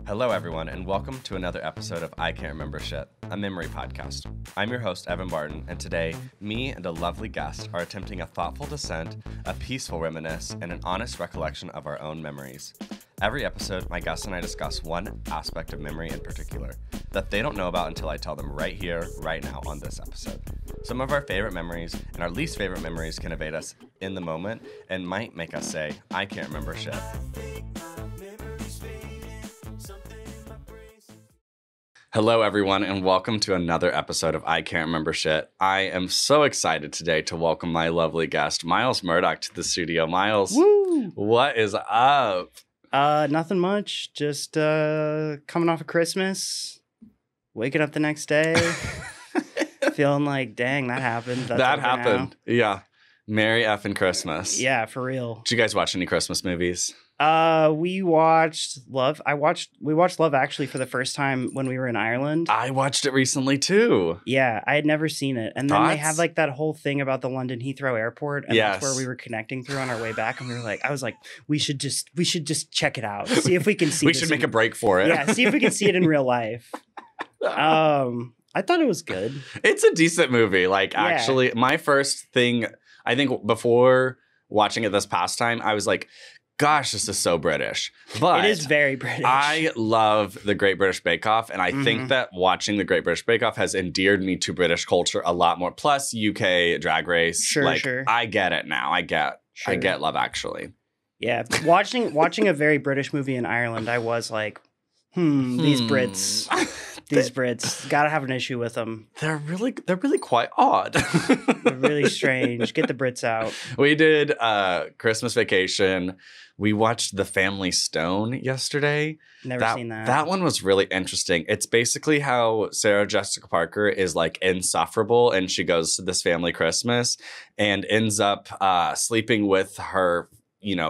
Hello, everyone, and welcome to another episode of I Can't Remember Shit, a memory podcast. I'm your host, Evan Barton, and today, me and a lovely guest are attempting a thoughtful descent, a peaceful reminisce, and an honest recollection of our own memories. Every episode, my guest and I discuss one aspect of memory in particular that they don't know about until I tell them right here, right now on this episode. Some of our favorite memories and our least favorite memories can evade us in the moment and might make us say, I can't remember shit. Hello, everyone, and welcome to another episode of I Can't Remember Shit. I am so excited today to welcome my lovely guest, Myles Murdock, to the studio. Myles, Woo! What is up? Nothing much. Just coming off of Christmas, waking up the next day, feeling like, dang, that happened. That's that over happened. now. Yeah. Merry effing Christmas. Yeah, for real. Did you guys watch any Christmas movies? We watched Love. We watched Love Actually for the first time when we were in Ireland. I watched it recently too. Yeah, I had never seen it. And then they Thoughts? had like that whole thing about the London Heathrow Airport. And Yes. that's where we were connecting through on our way back. And I was like, we should just check it out. See if we can see We this should make a break for it. Yeah, see if we can see it in real life. I thought it was good. It's a decent movie. Like, Yeah. actually, my first thing, I think before watching it this past time, I was like, gosh, this is so British. But It is very British. I love The Great British Bake Off, and I think that watching The Great British Bake Off has endeared me to British culture a lot more. Plus, UK Drag Race. Sure. I get it now. I get Love Actually. Yeah, watching a very British movie in Ireland, I was like, these Brits, gotta have an issue with them. They're really quite odd. They're really strange. Get the Brits out. We did Christmas Vacation. We watched The Family Stone yesterday. Never seen that. That one was really interesting. It's basically how Sarah Jessica Parker is like insufferable, and she goes to this family Christmas and ends up sleeping with her,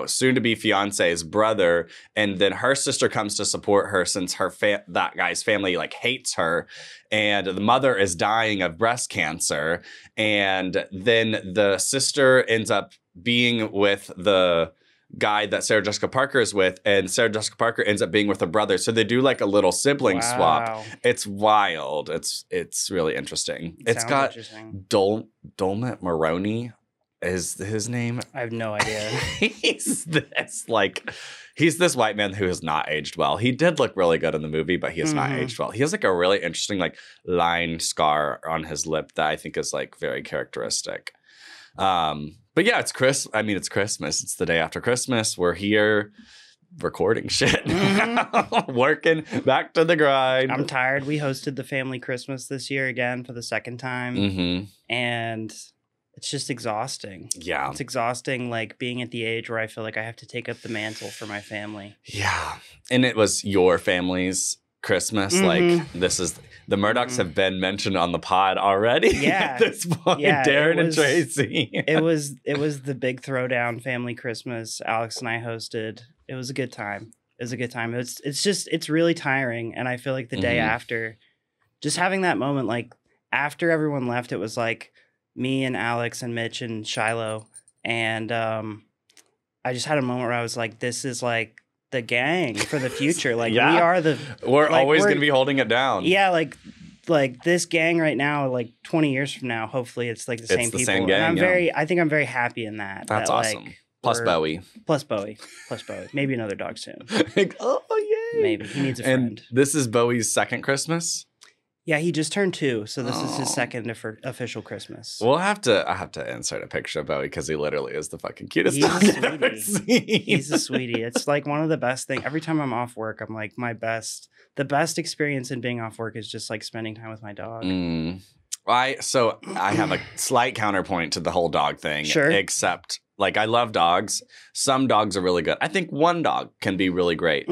soon-to-be fiance's brother, and then her sister comes to support her since that guy's family like hates her, and the mother is dying of breast cancer, and then the sister ends up being with the guy that Sarah Jessica Parker is with, and Sarah Jessica Parker ends up being with her brother, so they do like a little sibling swap. It's wild. It's really interesting. It's got Dermot Mulroney is his name. I have no idea. He's this white man who has not aged well. He did look really good in the movie, but he has not aged well. He has like a really interesting like line scar on his lip that I think is like very characteristic. But yeah, it's Christmas. It's the day after Christmas. We're here recording shit. Working back to the grind. I'm tired. We hosted the family Christmas this year again for the second time. And it's just exhausting. Yeah. It's exhausting, like, being at the age where I feel like I have to take up the mantle for my family. Yeah. And it was your family's Christmas. Like, this is... The Murdocks have been mentioned on the pod already. Yeah. At this point, yeah, Darren and Tracy. It was the big throwdown family Christmas Alex and I hosted. It was a good time. It's really tiring. And I feel like the day after, just having that moment, like, after everyone left, it was like me and Alex and Mitch and Shiloh. And I just had a moment where I was like, this is like the gang for the future. Like, we're always going to be holding it down. Yeah. Like this gang right now, like 20 years from now, hopefully it's like the same people. Same gang, and I think I'm very happy in that. That's awesome. Like, plus Bowie. Maybe another dog soon. Oh, yay. Maybe. He needs a friend. And this is Bowie's second Christmas? Yeah, he just turned 2, so this is his second official Christmas. I have to insert a picture of Bowie because he literally is the fucking cutest He's dog a I've ever seen. He's a sweetie. It's like one of the best things. Every time I'm off work, I'm like, the best experience in being off work is just like spending time with my dog. I have a slight counterpoint to the whole dog thing. Sure. Except, like, I love dogs. Some dogs are really good. I think one dog can be really great.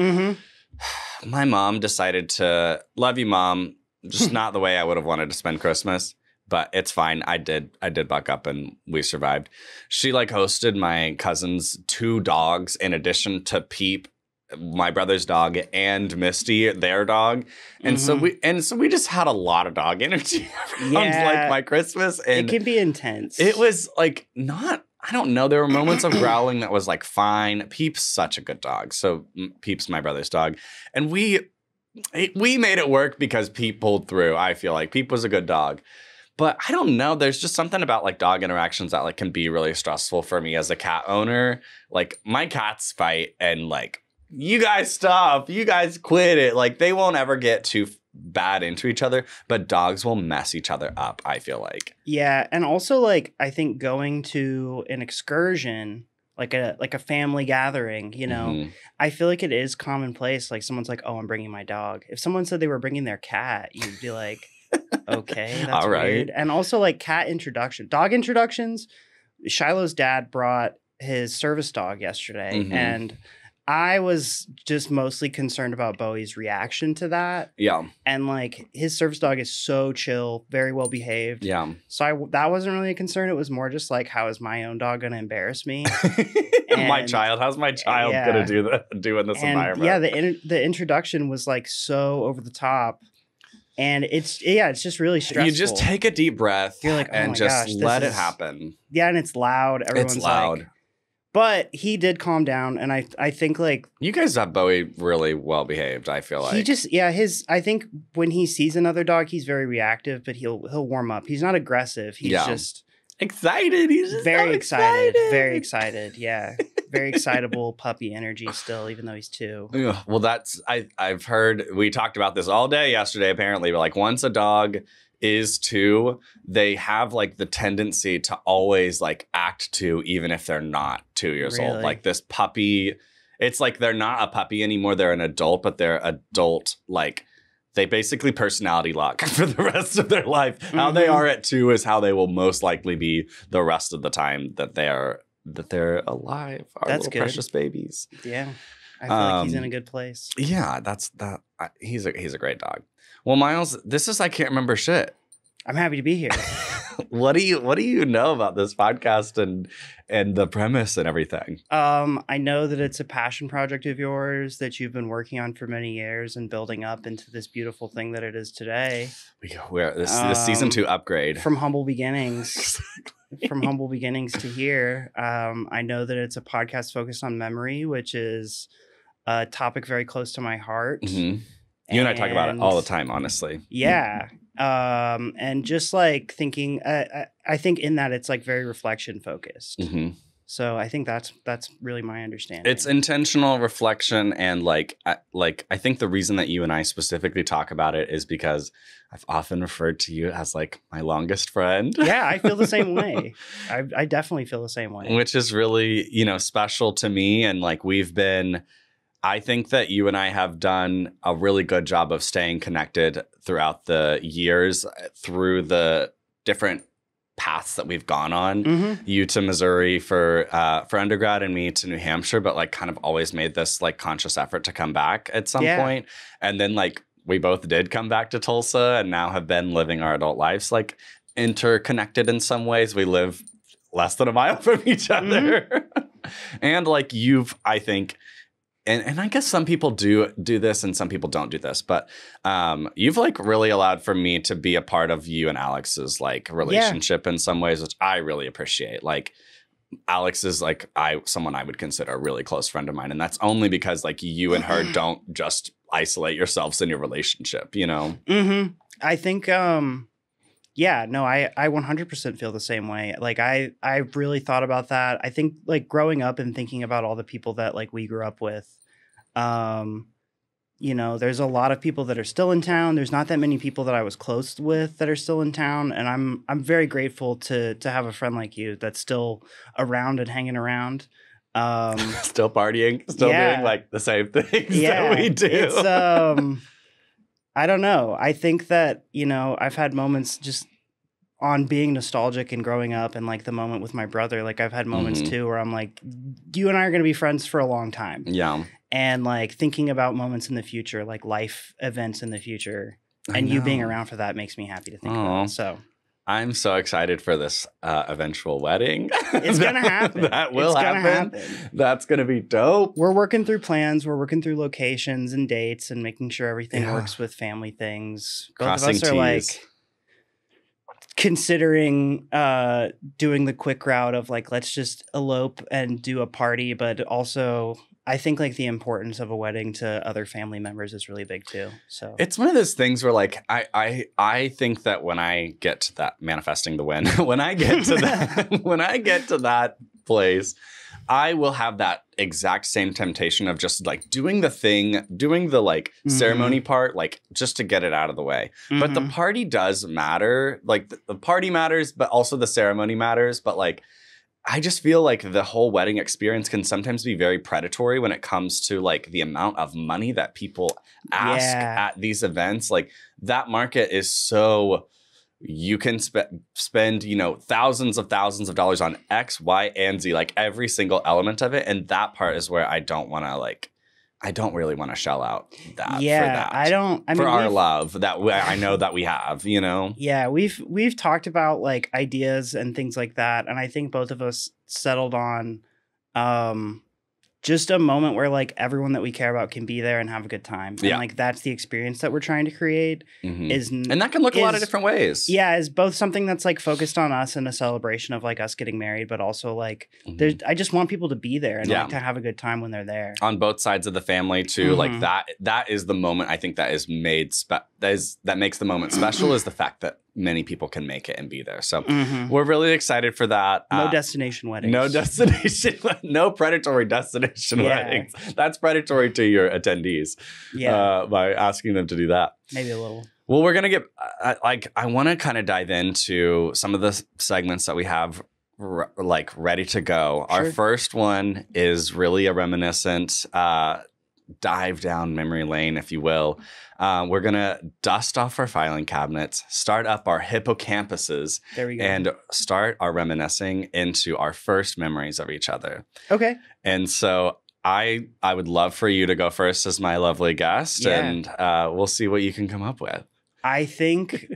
My mom decided to, love you, Mom, just not the way I would have wanted to spend Christmas. But it's fine. I did buck up and we survived. She like hosted my cousin's 2 dogs in addition to Peep, my brother's dog, and Misty, their dog. And so we just had a lot of dog energy around like my Christmas. And it can be intense. It was like not I don't know. There were moments of growling that was like fine. Peep's such a good dog. So Peep's my brother's dog. And we made it work because Peep pulled through. I feel like Peep was a good dog. But I don't know. There's just something about like dog interactions that like can be really stressful for me as a cat owner. Like my cats fight and like, you guys stop. You guys quit it. Like they won't ever get too bad into each other, but dogs will mess each other up, I feel like. Yeah. And also like, I think going to an excursion, like a family gathering, you know, I feel like it is commonplace. Like someone's like, oh, I'm bringing my dog. If someone said they were bringing their cat, you'd be like, okay, that's all right. weird. And also like dog introductions. Shiloh's dad brought his service dog yesterday, and I was just mostly concerned about Bowie's reaction to that. Yeah. And like his service dog is so chill, very well behaved. Yeah. So that wasn't really a concern. It was more just like, how is my own dog going to embarrass me? How's my child going to do in this environment? Yeah, the introduction was like so over the top. And it's just really stressful. You just take a deep breath. You're like, oh and my just gosh, let it happen. Yeah, and it's loud. Everyone's it's loud. Like, but he did calm down, and I think like you guys have Bowie really well behaved. I feel like I think when he sees another dog, he's very reactive, but he'll warm up. He's not aggressive. He's just excited. He's just very excited. Very excited. Yeah, very excitable puppy energy still, even though he's 2. Well, I've heard, we talked about this all day yesterday. Apparently, but like once a dog is 2, they have like the tendency to always like act 2, even if they're not 2 years old. Like this puppy, it's like they're not a puppy anymore. They're an adult, but they're adult. Like they basically personality lock for the rest of their life. How they are at 2 is how they will most likely be the rest of the time that they're alive. Our That's little good. Precious babies. Yeah, I feel like he's in a good place. Yeah, he's a great dog. Well, Myles, I can't remember shit. I'm happy to be here. What do you know about this podcast and the premise and everything? I know that it's a passion project of yours that you've been working on for many years and building up into this beautiful thing that it is today. We're this season 2 upgrade from humble beginnings. From humble beginnings to here. I know that it's a podcast focused on memory, which is a topic very close to my heart. You and I talk about it all the time, honestly. Yeah. And just like thinking, I think in that it's like very reflection focused. So I think that's really my understanding. It's intentional reflection. And like I think the reason that you and I specifically talk about it is because I've often referred to you as like my longest friend. Yeah, I feel the same way. I definitely feel the same way. Which is really, special to me. And like I think that you and I have done a really good job of staying connected throughout the years, through the different paths that we've gone on. You to Missouri for undergrad and me to New Hampshire, but like kind of always made this like conscious effort to come back at some point. And then like we both did come back to Tulsa and now have been living our adult lives like interconnected in some ways. We live less than a mile from each other. And like I think, and I guess some people do this and some people don't do this, but you've like really allowed for me to be a part of you and Alex's like relationship in some ways, which I really appreciate. Like Alex is like someone I would consider a really close friend of mine. And that's only because like you and her don't just isolate yourselves in your relationship, I think, yeah, no, I 100% feel the same way. Like I really thought about that. I think like growing up and thinking about all the people that like we grew up with, there's a lot of people that are still in town. There's not that many people that I was close with that are still in town. And I'm very grateful to have a friend like you that's still around and hanging around. Still partying, still doing like the same things that we do. It's, I don't know. I think that, I've had moments just on being nostalgic and growing up and like the moment with my brother. Like I've had moments too where I'm like, you and I are going to be friends for a long time. Yeah. And like thinking about moments in the future, like life events in the future, and you being around for that makes me happy to think about. So I'm so excited for this eventual wedding. It's going to happen. That will happen. That's going to be dope. We're working through plans. We're working through locations and dates and making sure everything works with family things. Both Crossing of us are T's. like, considering doing the quick route of like, let's just elope and do a party, but also I think like the importance of a wedding to other family members is really big too. So it's one of those things where like I think that when I get to that manifesting the win, when I get to that when I get to that place, I will have that exact same temptation of just like doing the like ceremony part, like just to get it out of the way. But the party does matter. Like the party matters, but also the ceremony matters. But like, I just feel like the whole wedding experience can sometimes be very predatory when it comes to like the amount of money that people ask at these events. Like that market is so, you can spend, you know, thousands of dollars on X, Y, and Z, like every single element of it. And that part is where I don't really want to shell out that for that. For our love that I know that we have, you know? Yeah, we've talked about like ideas and things like that. And I think both of us settled on just a moment where like everyone that we care about can be there and have a good time. And like that's the experience that we're trying to create. And that can look a lot of different ways. Yeah, is both something that's like focused on us and a celebration of like us getting married, but also like I just want people to be there and like to have a good time when they're there. On both sides of the family too. Like that is the moment I think that is made that makes the moment special is the fact that many people can make it and be there. So we're really excited for that. No destination weddings. No predatory destination weddings. That's predatory to your attendees by asking them to do that. Maybe a little. Well, we're going to get, I want to kind of dive into some of the segments that we have ready to go. Sure. Our first one is really a reminiscent dive down memory lane, if you will. We're going to dust off our filing cabinets, start up our hippocampuses, there we go, and start our reminiscing into our first memories of each other. Okay. And so I would love for you to go first as my lovely guest, and we'll see what you can come up with. I think,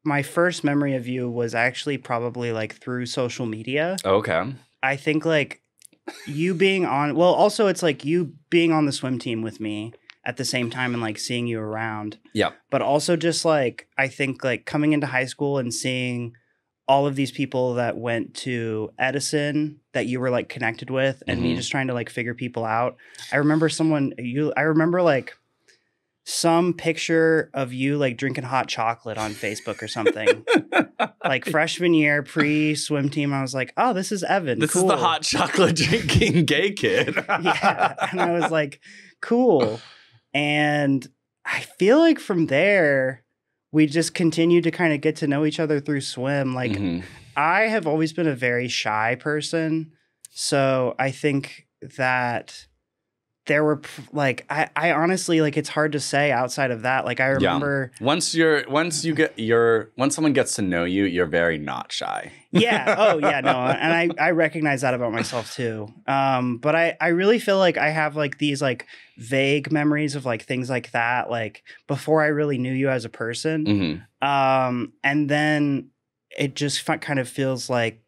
my first memory of you was actually probably like through social media. Okay. I think like you being on, well, also it's like you being on the swim team with me at the same time and like seeing you around. Yeah. But also just like, I think like coming into high school and seeing all of these people that went to Edison that you were like connected with and me just trying to like figure people out. I remember like some picture of you like drinking hot chocolate on Facebook or something. Like freshman year, pre-swim team, I was like, oh, this is Evan. This is the hot chocolate drinking gay kid. Yeah. And I was like, cool. And I feel like from there, we just continued to kind of get to know each other through swim. Like I have always been a very shy person. So I think that there were like, I honestly, like, it's hard to say outside of that. Like I remember once someone gets to know you, you're very not shy. Yeah. Oh yeah. No. And I recognize that about myself too. But I really feel like I have like these like vague memories of like things like that, like before I really knew you as a person. And then it just kind of feels like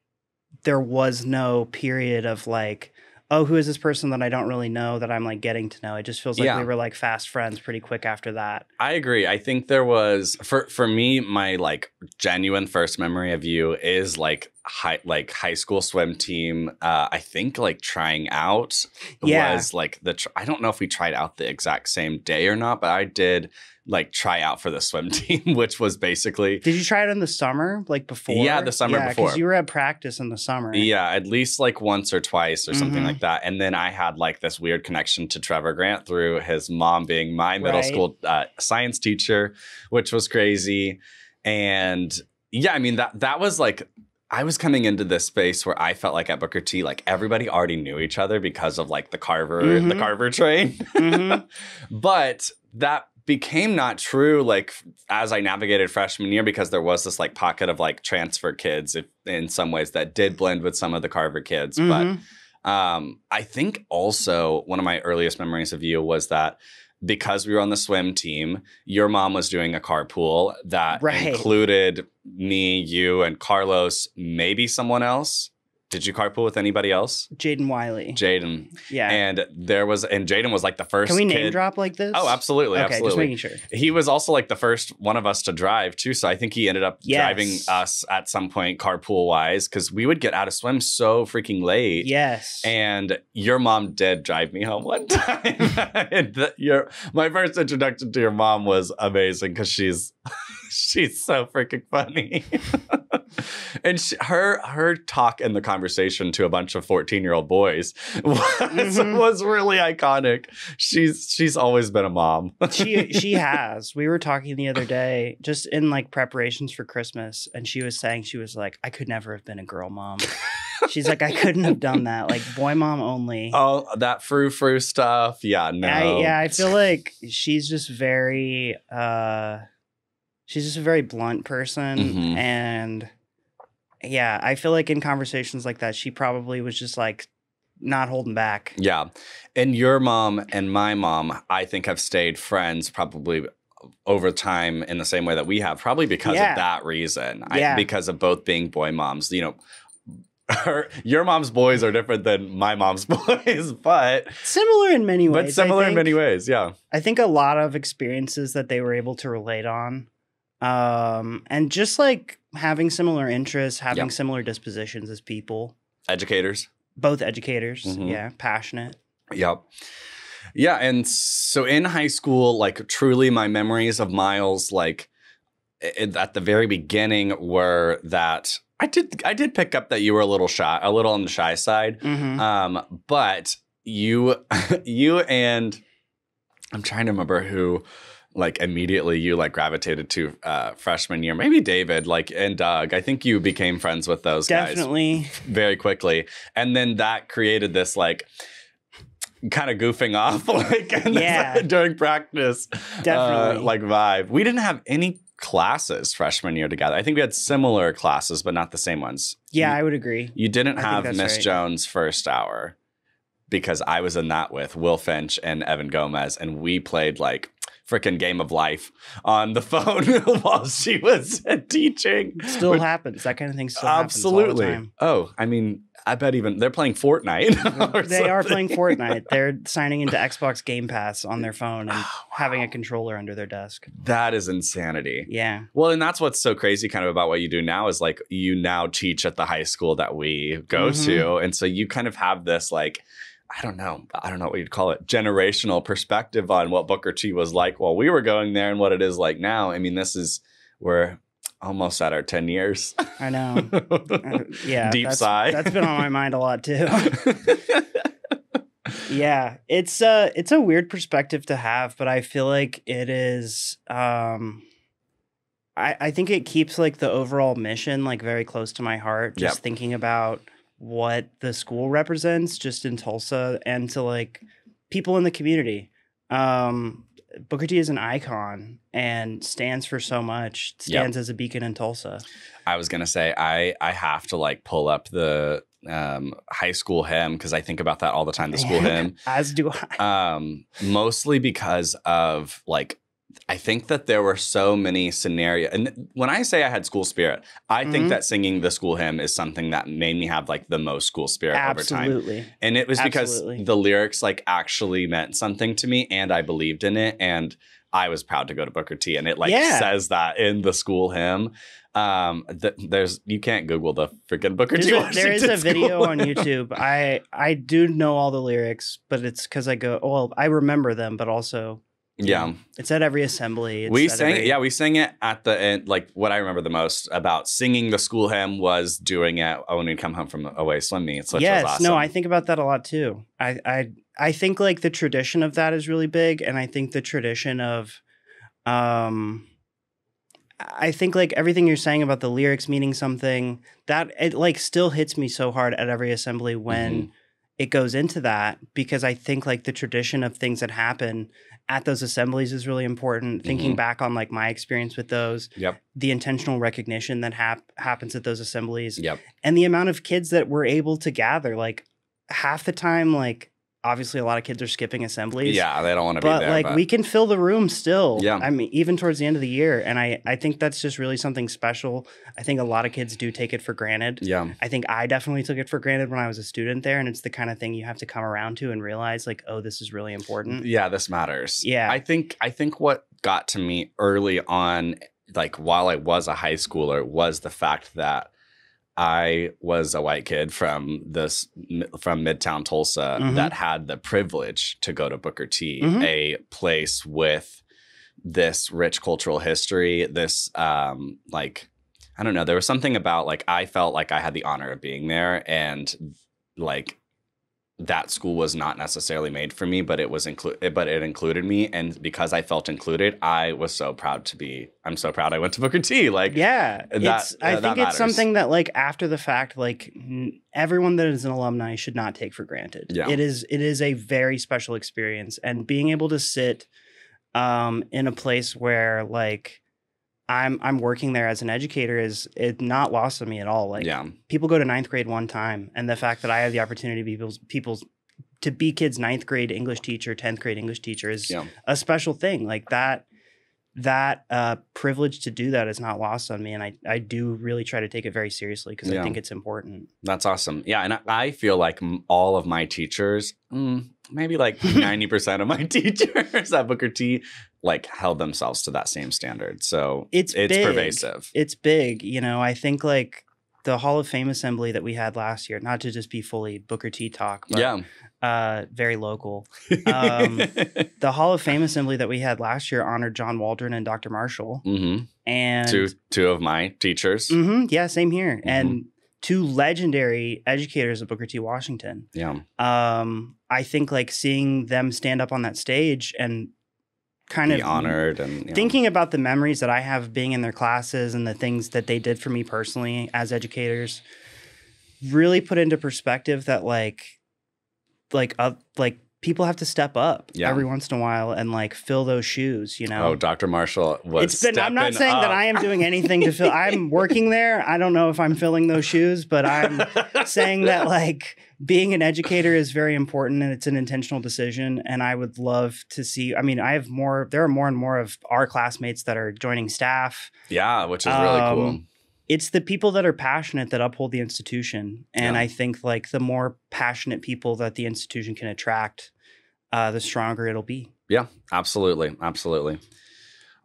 there was no period of like, oh, who is this person that I don't really know that I'm like getting to know? It just feels like we were like fast friends pretty quick after that. I agree. I think there was for me, my like genuine first memory of you is like high school swim team. I think like trying out was like I don't know if we tried out the exact same day or not, but I did like try out for the swim team, which was basically. Did you try it in the summer, like before? Yeah, the summer before. Because you were at practice in the summer. Yeah, at least like once or twice or something like that. And then I had like this weird connection to Trevor Grant through his mom being my middle school science teacher, which was crazy. And yeah, I mean that was like. I was coming into this space where I felt like at Booker T, like everybody already knew each other because of like the Carver train. But that became not true like as I navigated freshman year because there was this like pocket of like transfer kids in some ways that did blend with some of the Carver kids. But I think also one of my earliest memories of you was that because we were on the swim team, your mom was doing a carpool that included me, you, and Carlos, maybe someone else. Did you carpool with anybody else? Jaden Wiley. Jaden. Yeah. And Jaden was like the first Can we name kid. drop like this? Oh, absolutely. Okay, absolutely. just making sure. He was also like the first one of us to drive too. So I think he ended up driving us at some point carpool wise because we would get out of swim so freaking late. Yes. And your mom did drive me home one time. And my first introduction to your mom was amazing because she's so freaking funny. And her talk in the conversation to a bunch of 14-year-old boys was really iconic. She's always been a mom. She has. We were talking the other day just in like preparations for Christmas, and she was like, I could never have been a girl mom. She's like, I couldn't have done that. Like boy mom only. Oh, that frou-frou stuff. Yeah, no. I feel like she's just very she's just a very blunt person. And yeah, I feel like in conversations like that, she probably was just like not holding back. Yeah. And your mom and my mom, I think, have stayed friends probably over time in the same way that we have, probably because of that reason. Because of both being boy moms. You know, your mom's boys are different than my mom's boys, but similar in many ways. But similar in many ways, yeah. I think a lot of experiences that they were able to relate on. And just like having similar interests, having similar dispositions as people. Educators. Both educators. Yeah. Passionate. Yep. Yeah. And so in high school, like truly my memories of Myles, like at the very beginning were that I did pick up that you were a little on the shy side. But you and I'm trying to remember who like immediately you like gravitated to freshman year, maybe David, like, and Doug. I think you became friends with those guys very quickly. And then that created this like kind of goofing off like during practice like vibe. We didn't have any classes freshman year together. I think we had similar classes, but not the same ones. Yeah, I would agree. You didn't have Miss Jones' first hour because I was in that with Will Finch and Evan Gomez, and we played like freaking Game of Life on the phone while she was teaching. Still happens. That kind of thing still happens all the time. Oh, I mean, I bet even they're playing Fortnite. They are playing Fortnite. They're signing into Xbox Game Pass on their phone and having a controller under their desk. That is insanity. Yeah. Well, and that's what's so crazy kind of about what you do now is like you now teach at the high school that we go to. And so you kind of have this like, I don't know what you'd call it, generational perspective on what Booker T was like while we were going there and what it is like now. I mean, we're almost at our 10 years. I know. Yeah. Deep sigh. That's been on my mind a lot too. Yeah. It's a weird perspective to have, but I feel like it is, I think it keeps like the overall mission like very close to my heart. Just thinking about what the school represents just in Tulsa and to like people in the community. Booker T is an icon and stands for so much, stands as a beacon in Tulsa. I was going to say, I have to like pull up the high school hymn because I think about that all the time, the school hymn. As do I. Mostly because of like, I think that there were so many scenarios. And when I say I had school spirit, I think that singing the school hymn is something that made me have like the most school spirit over time. And it was because the lyrics like actually meant something to me and I believed in it. And I was proud to go to Booker T. And it like says that in the school hymn. You can't Google the freaking Booker T. There is a video on YouTube. I do know all the lyrics, but it's because I remember them, but also... Yeah. It's at every assembly. We sang it at the end. Like what I remember the most about singing the school hymn was doing it when we come home from away swim meets, which was awesome. No, I think about that a lot too. I think like the tradition of that is really big. And I think the tradition of, I think like everything you're saying about the lyrics meaning something, that it like still hits me so hard at every assembly when it goes into that, because I think like the tradition of things that happen at those assemblies is really important. Thinking back on like my experience with those, the intentional recognition that happens at those assemblies, and the amount of kids that were able to gather, like half the time, like obviously a lot of kids are skipping assemblies. Yeah, they don't want to be there. But like we can fill the room still. Yeah. I mean, even towards the end of the year. And I think that's just really something special. I think a lot of kids do take it for granted. Yeah. I think I definitely took it for granted when I was a student there. And it's the kind of thing you have to come around to and realize like, oh, this is really important. Yeah, this matters. Yeah. I think what got to me early on, like while I was a high schooler, was the fact that I was a white kid from Midtown Tulsa that had the privilege to go to Booker T, a place with this rich cultural history, this like, I don't know, there was something about like I felt like I had the honor of being there, and like that school was not necessarily made for me, but it included me, and because I felt included, I was so proud I'm so proud I went to Booker T. Like, yeah, I think it's something that like after the fact, like everyone that is an alumni should not take for granted. Yeah. It is a very special experience, and being able to sit in a place where like I'm working there as an educator is not lost on me at all. Like people go to 9th grade one time, and the fact that I have the opportunity to be kids' 9th grade English teacher, 10th grade English teacher is a special thing. Like that privilege to do that is not lost on me, and I do really try to take it very seriously because I think it's important. That's awesome. Yeah, and I feel like all of my teachers, maybe like 90% of my teachers at Booker T, like held themselves to that same standard. So it's pervasive. It's big. You know, I think like the Hall of Fame assembly that we had last year, not to just be fully Booker T talk, but very local. The Hall of Fame assembly that we had last year honored John Waldron and Dr. Marshall. And two of my teachers. Yeah, same here. And two legendary educators at Booker T. Washington. Yeah. I think like seeing them stand up on that stage and kind be of honored and thinking about the memories that I have of being in their classes and the things that they did for me personally as educators really put into perspective that like people have to step up every once in a while and like fill those shoes, you know? Oh, Dr. Marshall was I'm not saying that I am doing anything to fill. I'm working there. I don't know if I'm filling those shoes, but I'm saying that like being an educator is very important and it's an intentional decision. And I would love to see, I mean, there are more and more of our classmates that are joining staff. Yeah, which is really cool. It's the people that are passionate that uphold the institution. And I think like the more passionate people that the institution can attract, the stronger it'll be. Yeah, absolutely. Absolutely.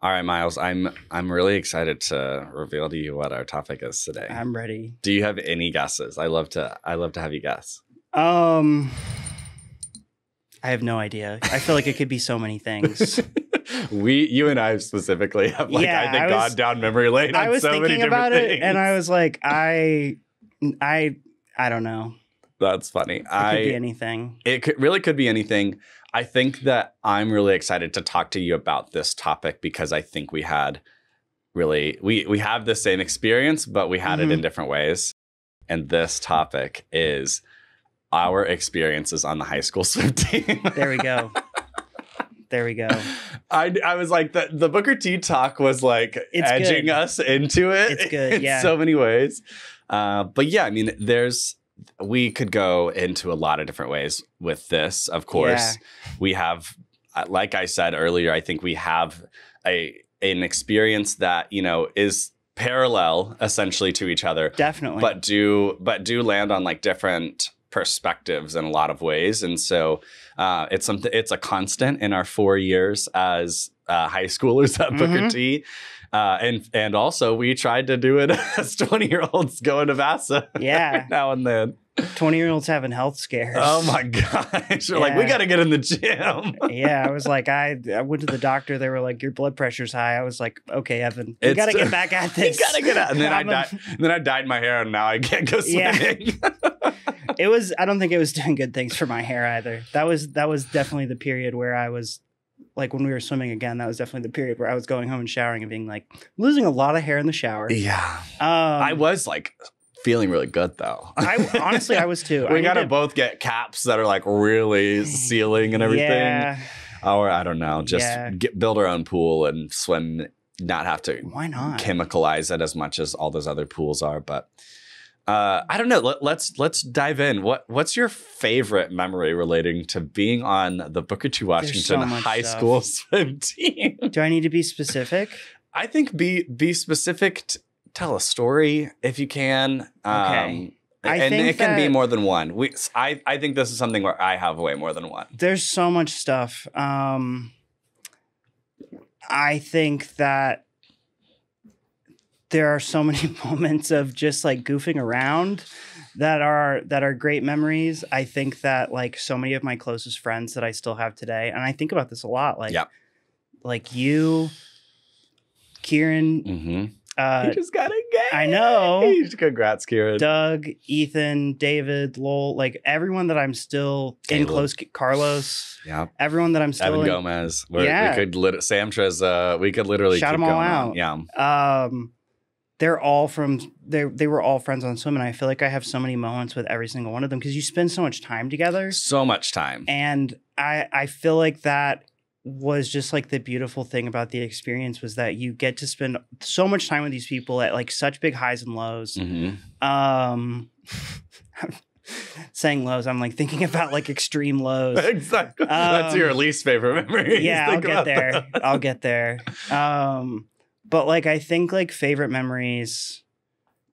All right, Myles, I'm really excited to reveal to you what our topic is today. I'm ready. Do you have any guesses? I love to have you guess. I have no idea. I feel like it could be so many things. You and I specifically have like I think gone down memory lane. I was thinking about it, and I was like, I don't know. That's funny. It could be anything. It really could be anything. I think that I'm really excited to talk to you about this topic because I think we had we have the same experience, but we had it in different ways. And this topic is our experiences on the high school swim team. There we go. There we go. I was like, the Booker T talk was like edging us into it. It's good, in so many ways. But yeah, I mean, we could go into a lot of different ways with this. Of course, we have, like I said earlier, I think we have an experience that, you know, is parallel essentially to each other. Definitely. But do land on like different perspectives in a lot of ways. And so it's a constant in our 4 years as high schoolers at Booker T. And also we tried to do it as 20-year-olds going to VASA now and then. 20-year-olds having health scares. Oh my gosh. We're like, we got to get in the gym. I was like, I went to the doctor. They were like, your blood pressure's high. I was like, okay, Evan, we got to get back at this. You got to get out. And then I dyed my hair and now I can't go swimming. I don't think it was doing good things for my hair either. That was definitely the period where I was like, when we were swimming again, that was definitely the period where I was going home and showering and being like, losing a lot of hair in the shower. Yeah. I was like feeling really good though. Honestly, I was too. We got to both get caps that are like really sealing and everything. Yeah. Or I don't know, just build our own pool and swim, not have to why not chemicalize it as much as all those other pools are. But I don't know. Let's dive in. What's your favorite memory relating to being on the Booker T. Washington so much high stuff. school swim team? Do I need to be specific? I think be specific. Tell a story if you can. Okay. And it can be more than one. I think this is something where I have way more than one. There's so much stuff. I think that there are so many moments of just like goofing around that are great memories. I think that like so many of my closest friends that I still have today, and I think about this a lot, like you, Kieran. Mm-hmm. He just got engaged. I know. Congrats, Kieran. Doug, Ethan, David, Lowell, like everyone that I'm still in close. Carlos. Yeah. Everyone that I'm still Evan in. Gomez. We could Sam Trezza. We could literally shout keep them all going out. on. Yeah. They're all they were all friends on swim, and I feel like I have so many moments with every single one of them because you spend so much time together. So much time. And I feel like that was just like the beautiful thing about the experience was that you get to spend so much time with these people at like such big highs and lows. Mm-hmm. Saying lows, I'm like thinking about like extreme lows. Exactly. That's your least favorite memory. Yeah, I'll get there. But like I think like favorite memories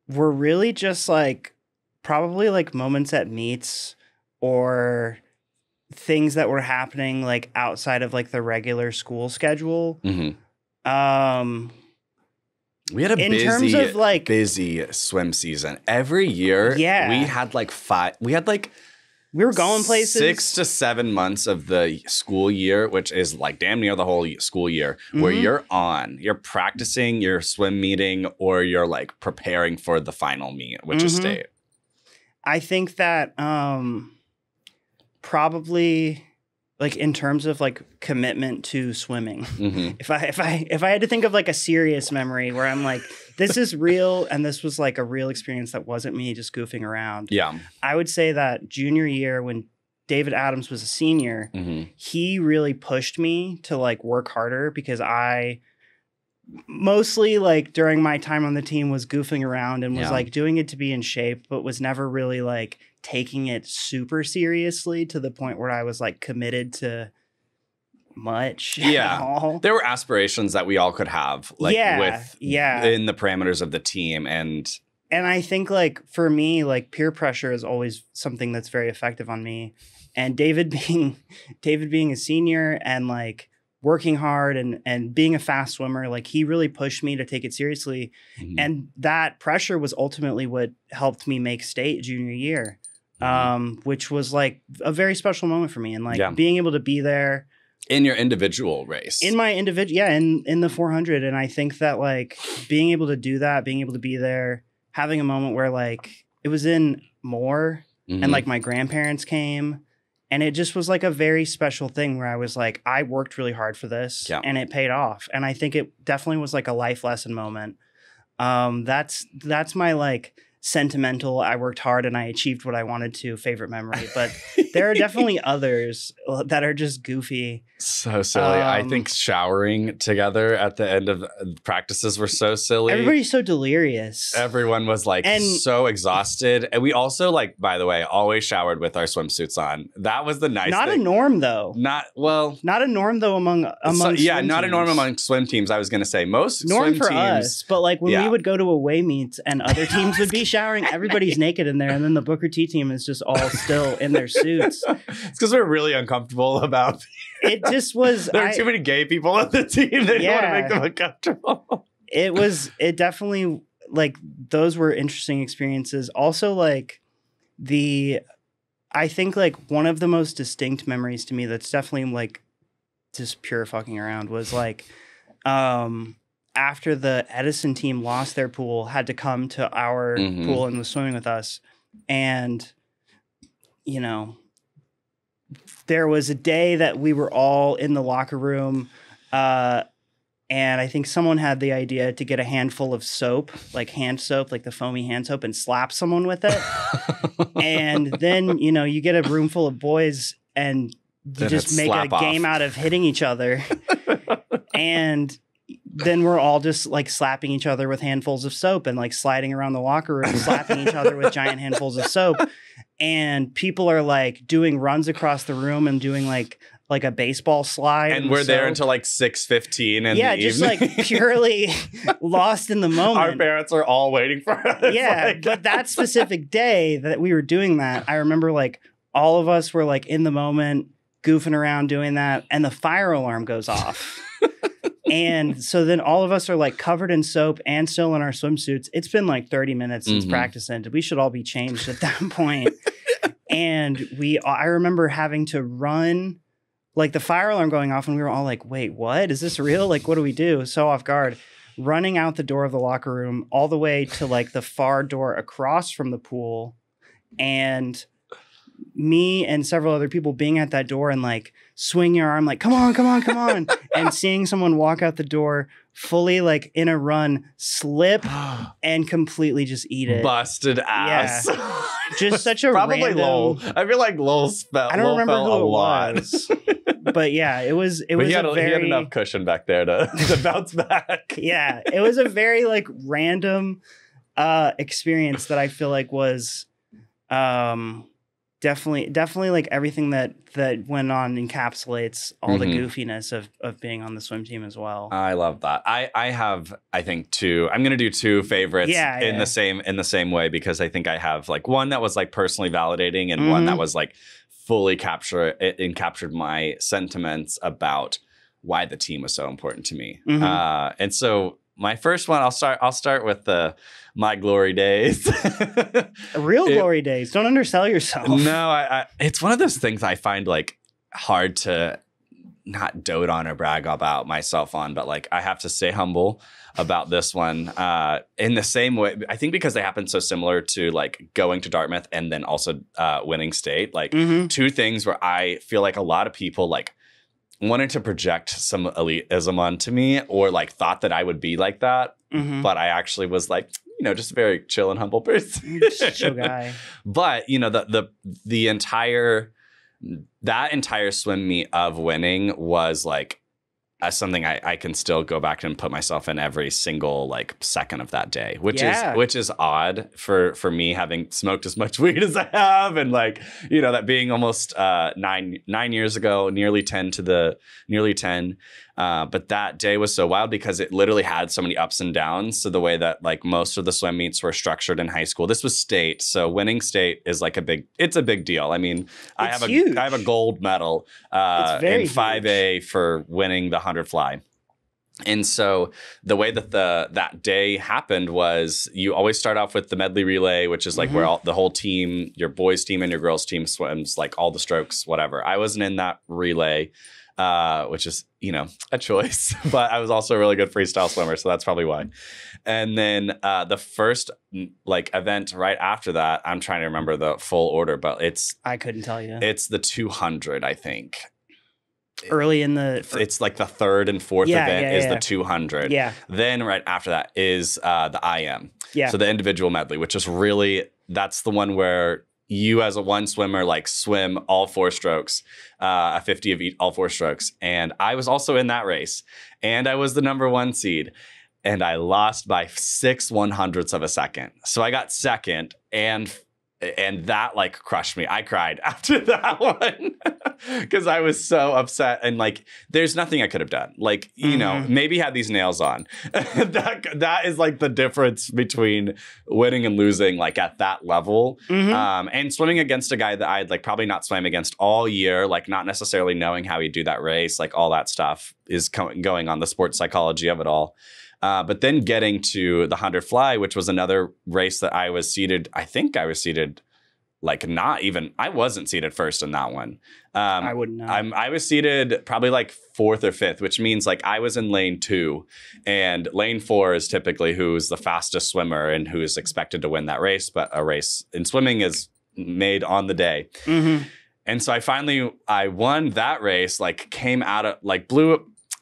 were really just like probably like moments at meets or things that were happening like outside of like the regular school schedule. Mm-hmm. We had a busy swim season every year. Yeah, we had like we were going places 6 to 7 months of the school year, which is like damn near the whole school year, where you're practicing, you're swim meeting, or you're like preparing for the final meet, which is state. I think that probably like in terms of like commitment to swimming, if I had to think of like a serious memory where I'm like, this is real and this was like a real experience that wasn't me just goofing around. Yeah, I would say that junior year when David Adams was a senior, he really pushed me to like work harder because I mostly like during my time on the team was goofing around and was like doing it to be in shape, but was never really like taking it super seriously to the point where I was like committed to much. Yeah. At all. There were aspirations that we all could have like in the parameters of the team. And I think like for me, like peer pressure is always something that's very effective on me. And David being a senior and like working hard and being a fast swimmer, like he really pushed me to take it seriously. And that pressure was ultimately what helped me make state junior year, which was like a very special moment for me. And like being able to be there. In your individual race. In my individual, in the 400. And I think that like being able to do that, being able to be there, having a moment where like it was in Moore and like my grandparents came. And it just was like a very special thing where I was like, I worked really hard for this and it paid off. And I think it definitely was like a life lesson moment. That's my like sentimental, I worked hard and I achieved what I wanted to favorite memory. But there are definitely others that are just goofy. So silly. I think showering together at the end of practices were so silly. Everybody's so delirious. Everyone was like so exhausted. And we also like, by the way, always showered with our swimsuits on. That was the nice Not thing. a norm though. Not a norm among not teams. a norm among swim teams. I was going to say most norm swim for teams. Us, but like when we would go to away meets and other teams would be showering, everybody's naked in there. And then the Booker T team is just all still in their suits. It's because we're really uncomfortable about it. Just was there are too many gay people on the team. They don't want to make them uncomfortable. It definitely like those were interesting experiences. Also like I think like one of the most distinct memories to me that's definitely like just pure fucking around was like after the Edison team lost their pool, had to come to our pool and was swimming with us. And, you know, there was a day that we were all in the locker room. And I think someone had the idea to get a handful of soap, like hand soap, like the foamy hand soap, and slap someone with it. And then, you know, you get a room full of boys and you just make a game out of hitting each other. And then we're all just like slapping each other with handfuls of soap and like sliding around the locker room, slapping each other with giant handfuls of soap. And people are like doing runs across the room and doing like a baseball slide. And we're there until like 6:15 in the just evening. like purely lost in the moment. Our parents are all waiting for us. Yeah, like, but that specific day that we were doing that, I remember like all of us were like in the moment, goofing around doing that, and the fire alarm goes off. And so then all of us are like covered in soap and still in our swimsuits. It's been like 30 minutes since practice ended. We should all be changed at that point. And I remember having to run, like the fire alarm going off, and we were all like, wait, what? Is this real? Like, what do we do? So off guard, running out the door of the locker room all the way to like the far door across from the pool. And me and several other people being at that door and like swing your arm, like, come on, come on, come on. And seeing someone walk out the door fully like in a run, slip and completely just eat it. Busted ass. Yeah. Just such a probably random... Lowell. I feel like Lowell's felt. I don't remember who a it lot. was. But yeah, it was He had enough cushion back there to bounce back. Yeah, it was a very like random experience that I feel like was definitely like everything that went on encapsulates all the goofiness of being on the swim team as well. I love that. I have, I think, two. I'm gonna do two favorites in the same way, because I think I have like one that was like personally validating and one that was like fully captured my sentiments about why the team was so important to me. And so my first one, I'll start with my glory days. Real glory days. Don't undersell yourself. No, it's one of those things I find like hard to not dote on or brag about myself on, but like I have to stay humble about this one in the same way. I think because they happen so similar to like going to Dartmouth and then also winning state, like two things where I feel like a lot of people like wanted to project some elitism onto me or like thought that I would be like that. But I actually was like, you know, just a very chill and humble person. Just chill guy. But, you know, that entire swim meet of winning was like something I can still go back and put myself in every single like second of that day, which is odd for me, having smoked as much weed as I have, and like, you know, that being almost 9 years ago, nearly 10. But that day was so wild because it literally had so many ups and downs. So the way that like most of the swim meets were structured in high school, this was state. So winning state is like it's a big deal. I mean, I have a gold medal in 5A for winning the 100 fly. And so the way that that day happened was you always start off with the medley relay, which is like where the whole team, your boys team and your girls team swims, like all the strokes, whatever. I wasn't in that relay, which is, you know, a choice, but I was also a really good freestyle swimmer. So that's probably why. And then the first like event right after that, I'm trying to remember the full order, but I couldn't tell you. It's the 200, I think. Early in it's like the third and fourth event is the 200. Yeah. Then right after that is the IM. Yeah. So the individual medley, which is really, that's the one where you as a one swimmer like swim all 4 strokes, a 50 of each, all 4 strokes. And I was also in that race, and I was the number 1 seed, and I lost by 6/100ths of a second. So I got second, and that like crushed me. I cried after that one because I was so upset, and like there's nothing I could have done. Like, you know, maybe had these nails on. that is like the difference between winning and losing, like at that level. And swimming against a guy that I'd like probably not swam against all year, like not necessarily knowing how he'd do that race, like all that stuff is going on, the sports psychology of it all. But then getting to the 100 fly, which was another race that I was seated, I think I was seated like not even, I wasn't seated first in that one. I wouldn't know. I was seated probably like 4th or 5th, which means like I was in lane 2, and lane 4 is typically who's the fastest swimmer and who is expected to win that race. But a race in swimming is made on the day. And so I won that race, like came out of like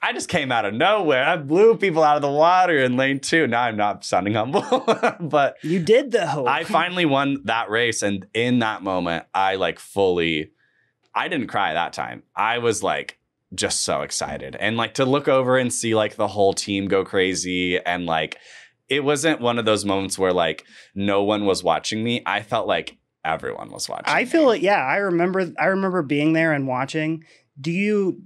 I just came out of nowhere. I blew people out of the water in lane 2. Now I'm not sounding humble, but you did though. I finally won that race. And in that moment, I like I didn't cry that time. I was like just so excited. And like to look over and see like the whole team go crazy, and like it wasn't one of those moments where like no one was watching me. I felt like everyone was watching. I feel like, yeah, I remember being there and watching. Do you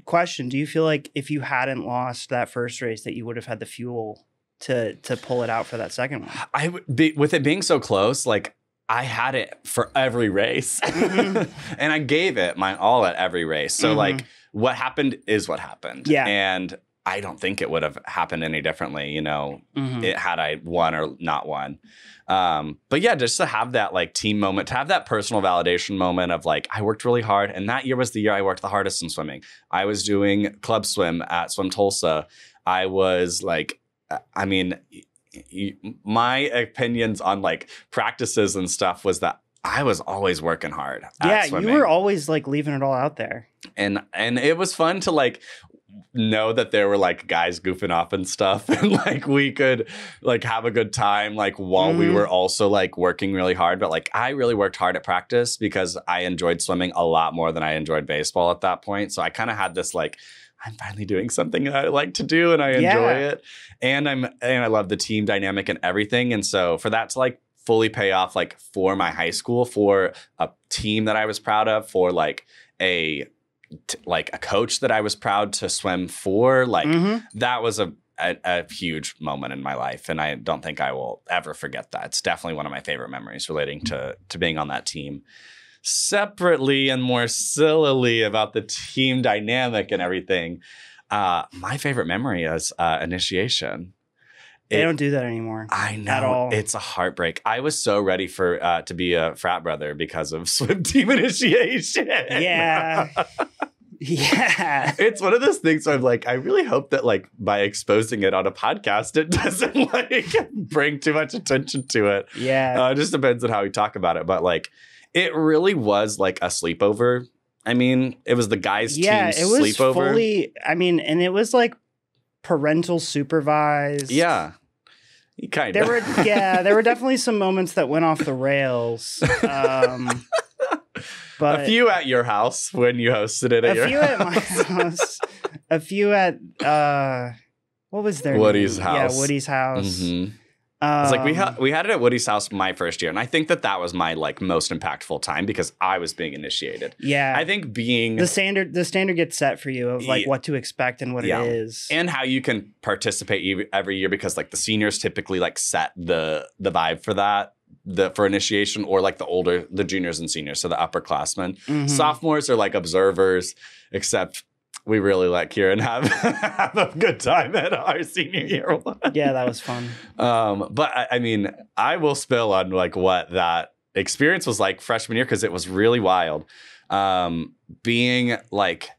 feel like if you hadn't lost that first race that you would have had the fuel to pull it out for that second one? I would be, with it being so close, like I had it for every race and I gave it my all at every race. So like what happened is what happened. Yeah. And I don't think it would have happened any differently, you know, it had I won or not won. But yeah, just to have that like team moment, to have that personal validation moment of like, I worked really hard. And that year was the year I worked the hardest in swimming. I was doing club swim at Swim Tulsa. I was like, I mean, my opinions on like practices and stuff was that I was always working hard at swimming. You were always like leaving it all out there. And it was fun to like know that there were like guys goofing off and stuff, and like we could like have a good time like while we were also like working really hard. But like I really worked hard at practice because I enjoyed swimming a lot more than I enjoyed baseball at that point. So I kind of had this like, I'm finally doing something that I like to do and I enjoy it. And I love the team dynamic and everything. And so for that to like fully pay off like for my high school, for a team that I was proud of, for like a coach that I was proud to swim for, like that was a huge moment in my life. And I don't think I will ever forget that. It's definitely one of my favorite memories relating to being on that team. Separately and more sillily about the team dynamic and everything, my favorite memory is initiation. They don't do that anymore. I know. At all. It's a heartbreak. I was so ready for to be a frat brother because of swim team initiation. Yeah. Yeah. It's one of those things where I'm like, I really hope that like by exposing it on a podcast, it doesn't like bring too much attention to it. Yeah. It just depends on how we talk about it. But like, it really was like a sleepover. I mean, it was the guys' team's sleepover. Yeah, it was fully, I mean, and it was like parental supervised. Yeah. Kind of. There were definitely some moments that went off the rails. But a few at your house when you hosted it at your house. A few at my house. A few at what was their Woody's name? house. Yeah, Woody's house. It's like we had it at Woody's house my first year, and I think that was my like most impactful time because I was being initiated. Yeah, I think being the standard gets set for you of like what to expect and what it is, and how you can participate every year because like the seniors typically like set the vibe for that. For initiation, or like the juniors and seniors, so the upperclassmen. Sophomores are like observers, except we really let Kieran have a good time at our senior year one. Yeah, that was fun. But I mean, I will spill on like what that experience was like freshman year because it was really wild. Being like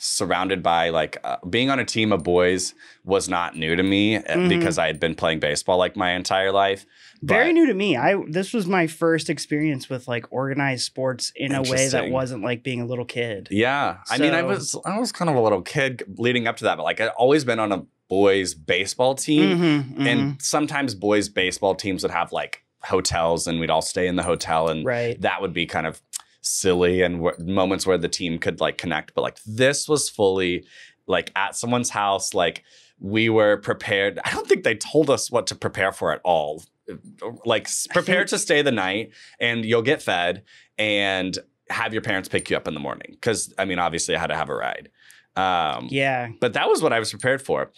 surrounded by like being on a team of boys was not new to me because I had been playing baseball like my entire life. Very new to me. This was my first experience with like organized sports in a way that wasn't like being a little kid. Yeah. So, I mean, I was kind of a little kid leading up to that, but like I'd always been on a boys baseball team. And sometimes boys baseball teams would have like hotels and we'd all stay in the hotel, and that would be kind of silly and moments where the team could like connect. But like this was fully like at someone's house. Like we were prepared. I don't think they told us what to prepare for at all. Like prepare to stay the night and you'll get fed and have your parents pick you up in the morning. Cause I mean, obviously I had to have a ride. But that was what I was prepared for.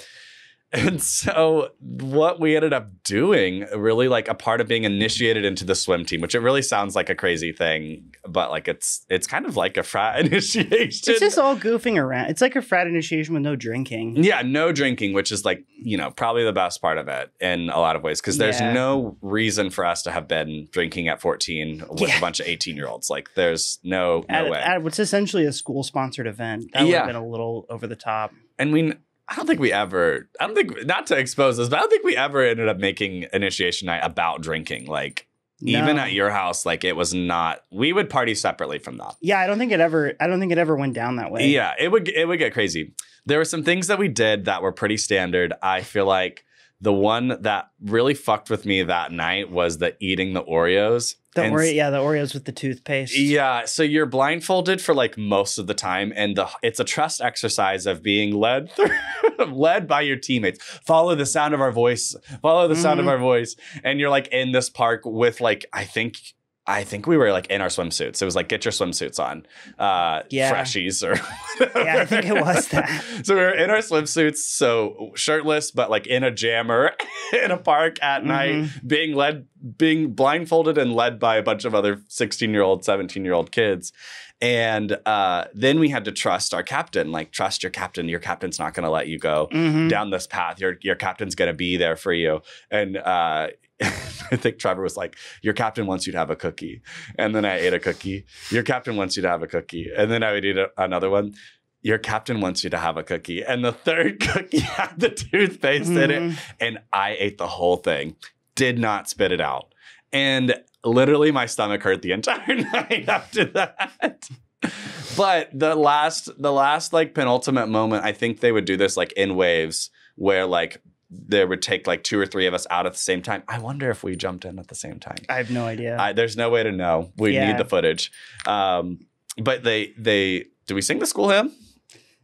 And so what we ended up doing, really like a part of being initiated into the swim team, which it really sounds like a crazy thing, but like it's kind of like a frat initiation. It's just all goofing around. It's like a frat initiation with no drinking. Yeah, no drinking, which is like, you know, probably the best part of it in a lot of ways, because there's no reason for us to have been drinking at 14 with a bunch of 18-year-olds. Like there's no way. At what's essentially a school-sponsored event. That would have been a little over the top. And not to expose this, but I don't think we ever ended up making initiation night about drinking. Like even at your house, like it was not, we would party separately from that. Yeah. I don't think it ever went down that way. Yeah. It would get crazy. There were some things that we did that were pretty standard. I feel like The one that really fucked with me that night was the eating the Oreos. The Oreos with the toothpaste. Yeah, so you're blindfolded for like most of the time, and it's a trust exercise of being led by your teammates. Follow the sound of our voice. Follow the sound of our voice, and you're like in this park with like I think we were like in our swimsuits. It was like, get your swimsuits on, freshies or whatever. Yeah, I think it was that. So we were in our swimsuits, so shirtless, but like in a jammer in a park at night, being blindfolded and led by a bunch of other 16-year-old, 17-year-old kids. And then we had to trust our captain, like trust your captain. Your captain's not going to let you go down this path. Your captain's going to be there for you. And I think Trevor was like, your captain wants you to have a cookie. And then I ate a cookie. Your captain wants you to have a cookie. And then I would eat another one. Your captain wants you to have a cookie. And the third cookie had the toothpaste in it. And I ate the whole thing. Did not spit it out. And literally my stomach hurt the entire night after that. But the last like penultimate moment, I think they would do this like in waves where like they would take like 2 or 3 of us out at the same time. I wonder if we jumped in at the same time. I have no idea. There's no way to know. We need the footage. But do we sing the school hymn?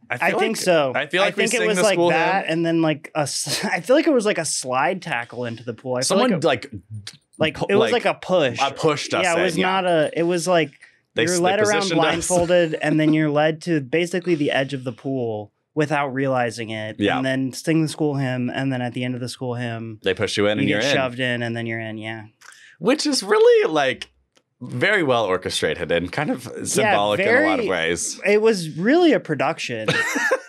I think so. I feel like we sing it was the like school that, hymn. And then like I feel like it was like a slide tackle into the pool. Someone it was like a push. Pushed us. Yeah, it was not a. It was like you're led around blindfolded, and then you're led to basically the edge of the pool without realizing it. Yeah. And then sing the school hymn, and then at the end of the school hymn, they push you in and you're get shoved in, and then you're in. Yeah. Which is really like very well orchestrated and kind of symbolic in a lot of ways. It was really a production.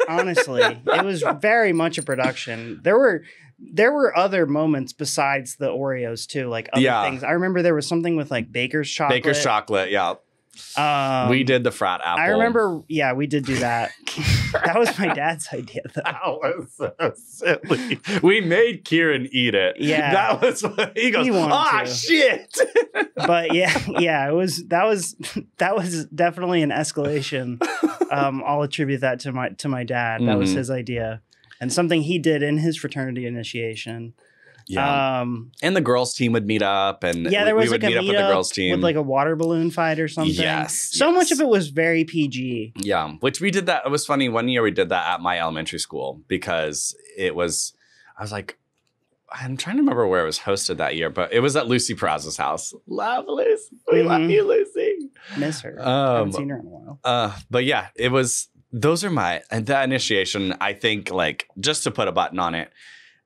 Honestly, it was very much a production. There were other moments besides the Oreos too, like other things. I remember there was something with like Baker's chocolate. Baker's chocolate, yeah. We did the frat apple. I remember, yeah, we did do that. That was my dad's idea, though. That was so silly. We made Kieran eat it. Yeah, that was what he goes. Shit! But yeah, that was definitely an escalation. I'll attribute that to my dad. That was his idea, and something he did in his fraternity initiation. Yeah, and the girls' team would meet up, and there was we would like meet up with the girls' team with like a water balloon fight or something. Yes, much of it was very PG. Yeah, which we did that. It was funny. One year we did that at my elementary school because I was like, I'm trying to remember where it was hosted that year, but it was at Lucy Peraza's house. Love Lucy. We love you, Lucy. Miss her. Haven't seen her in a while. But yeah, it was. Those are that initiation. I think like just to put a button on it.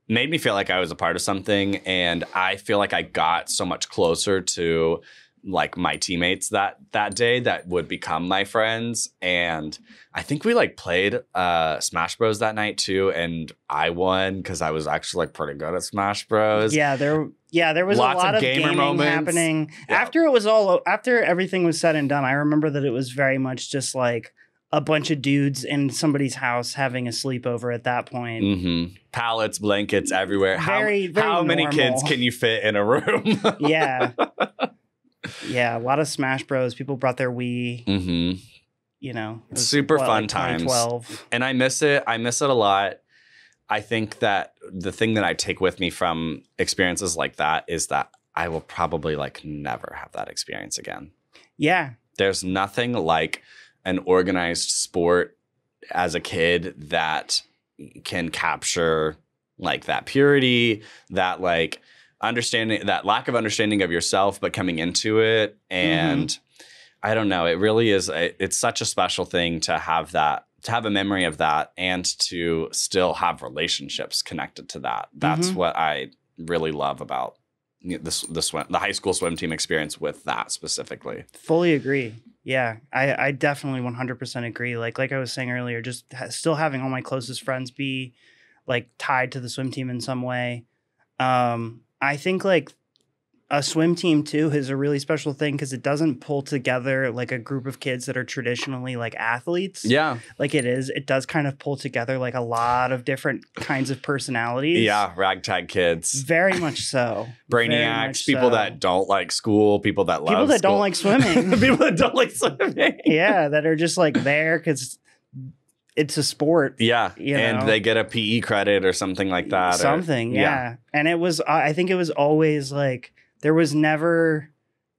Made me feel like I was a part of something, and I feel like I got so much closer to like my teammates that day that would become my friends. And I think we like played Smash Bros that night too, and I won because I was actually like pretty good at Smash Bros. Yeah, there was a lot of gaming moments happening. Yeah. After everything was said and done, I remember that it was very much just like a bunch of dudes in somebody's house having a sleepover at that point. Pallets, blankets everywhere. Very how many kids can you fit in a room? Yeah. Yeah, a lot of Smash Bros. People brought their Wii. You know. Super fun times. 2012. And I miss it. I miss it a lot. I think that the thing that I take with me from experiences like that is that I will probably like never have that experience again. Yeah. There's nothing like an organized sport as a kid that can capture like that purity, that like understanding, that lack of understanding of yourself, but coming into it. And I don't know, it really is, it's such a special thing to have that, to have a memory of that and to still have relationships connected to that. That's what I really love about the high school swim team experience with that specifically. Fully agree. Yeah, I definitely 100% agree. Like I was saying earlier, just still having all my closest friends be like tied to the swim team in some way. I think like a swim team too is a really special thing because it doesn't pull together like a group of kids that are traditionally like athletes. Yeah. Like it does kind of pull together like a lot of different kinds of personalities. Yeah, ragtag kids. Very much so. Brainiacs, people that don't like school, people that love people that school. Don't like swimming. People that don't like swimming. Yeah, that are just like there because it's a sport. Yeah. You And know? they get a PE credit or something like that. Something, yeah. And it was, I think it was always like, there was never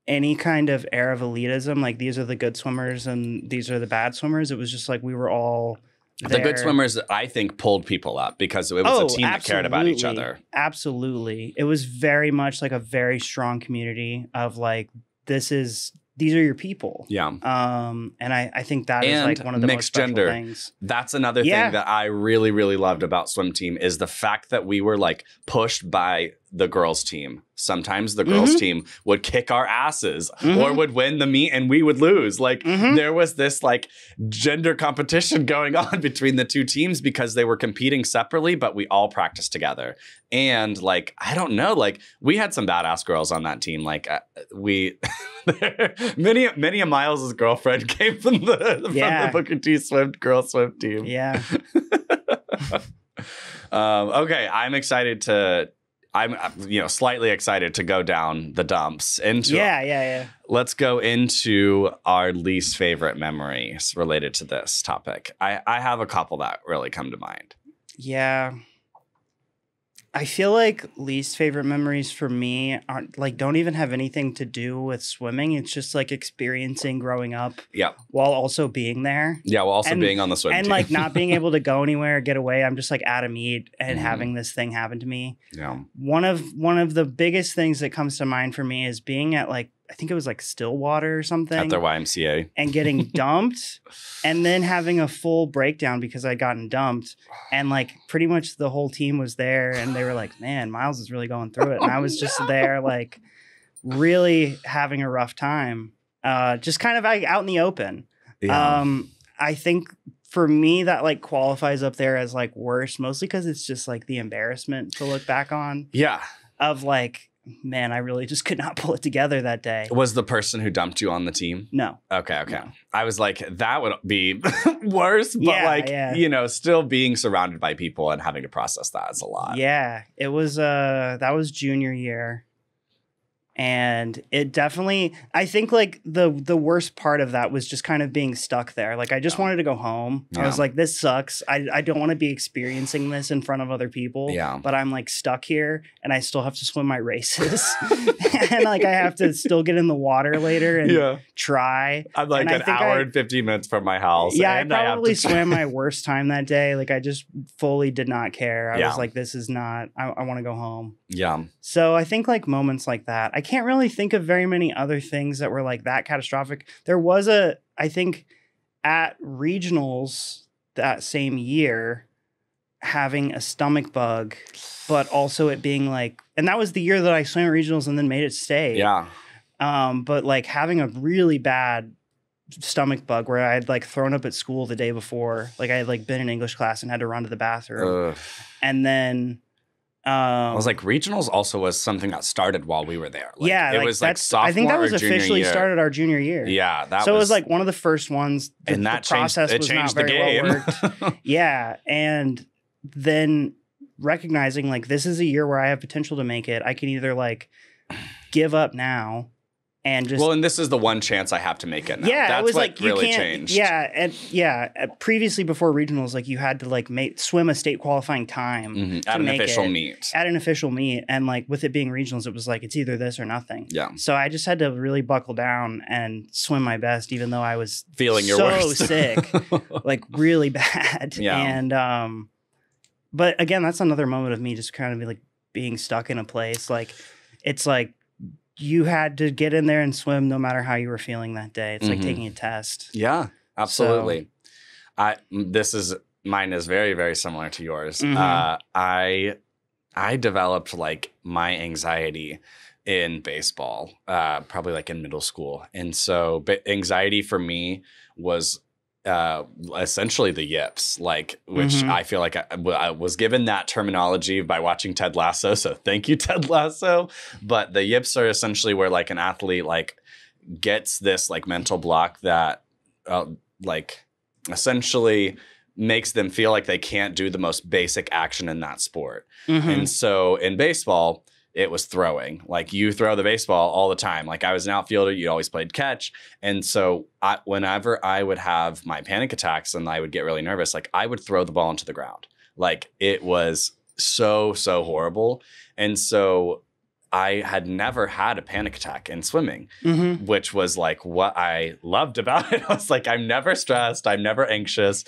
any kind of air of elitism. Like, these are the good swimmers and these are the bad swimmers. It was just like, we were all there. The good swimmers, I think, pulled people up because it was a team that cared about each other. Absolutely. It was very much like a very strong community of like, these are your people. Yeah. And I think that is like one of the most special things. That's another thing that I really, really loved about swim team is the fact that we were like pushed by the girls team. Sometimes the girls team would kick our asses or would win the meet and we would lose. Like there was this like gender competition going on between the two teams because they were competing separately, but we all practiced together. And like, I don't know, like we had some badass girls on that team. Like many of Myles' girlfriend came from the Booker T girls swim team. Yeah. Okay, I'm slightly excited to go down the dumps into Let's go into our least favorite memories related to this topic. I have a couple that really come to mind. Yeah. I feel like least favorite memories for me aren't like don't even have anything to do with swimming. It's just like experiencing growing up while also being there. Yeah, while also being on the swim team. And like not being able to go anywhere or get away. I'm just like at a meet and having this thing happen to me. Yeah. One of the biggest things that comes to mind for me is being at like I think it was like Stillwater or something. At their YMCA. And getting dumped and then having a full breakdown because I'd gotten dumped. And like pretty much the whole team was there and they were like, man, Myles is really going through it. And I was just there like really having a rough time. Just kind of out in the open. Yeah. I think for me that like qualifies up there as like worst, mostly because it's just like the embarrassment to look back on. Yeah. Of like, man, I really just could not pull it together that day. Was the person who dumped you on the team? No. Okay. No. I was like, that would be worse, but still being surrounded by people and having to process that is a lot. Yeah, it was, that was junior year. And it definitely, I think like the worst part of that was just kind of being stuck there. Like I just wanted to go home. I was like, this sucks. I don't want to be experiencing this in front of other people. Yeah. But I'm like stuck here and I still have to swim my races. And like I have to still get in the water later and try. I'm like an hour and 15 minutes from my house. Yeah, I probably swam my worst time that day. Like I just fully did not care. I was like, this is not, I want to go home. Yeah. So I think like moments like that, I can't really think of very many other things that were like that catastrophic. There was I think at regionals that same year, having a stomach bug, but also it being like, and that was the year that I swam at regionals and then made it state. Yeah. But like having a really bad stomach bug where I had like thrown up at school the day before, like I had like been in English class and had to run to the bathroom. And then I was like, regionals also was something that started while we were there. Like, it was like sophomore I think that was or junior officially year. Started our junior year. Yeah, so it was like one of the first ones. And that process changed, was changed not the very game. well worked. Yeah, and then recognizing like this is a year where I have potential to make it. I can either like give up now. And just and this is the one chance I have to make it now. Yeah, that's it was what like you really can't. changed. Yeah, previously before regionals, like you had to like swim a state qualifying time at an official meet. At an official meet, and like with it being regionals, it was like it's either this or nothing. Yeah. So I just had to really buckle down and swim my best, even though I was feeling your worst, so sick, like really bad. Yeah. And but again, that's another moment of me just kind of be like being stuck in a place. Like it's like. You had to get in there and swim no matter how you were feeling that day. It's like taking a test. Yeah, absolutely. So, mine is very, very similar to yours. I developed like my anxiety in baseball, probably like in middle school. And so anxiety for me was essentially the yips, like which I feel like I was given that terminology by watching Ted Lasso. So thank you, Ted Lasso. But the yips are essentially where like an athlete like gets this like mental block that like essentially makes them feel like they can't do the most basic action in that sport. And so in baseball, it was throwing. Like, you throw the baseball all the time. Like, I was an outfielder. You always played catch. And so whenever I would have my panic attacks and I would get really nervous, like, I would throw the ball into the ground. Like, it was so horrible. And so I had never had a panic attack in swimming, which was like what I loved about it. I was like, I'm never stressed. I'm never anxious.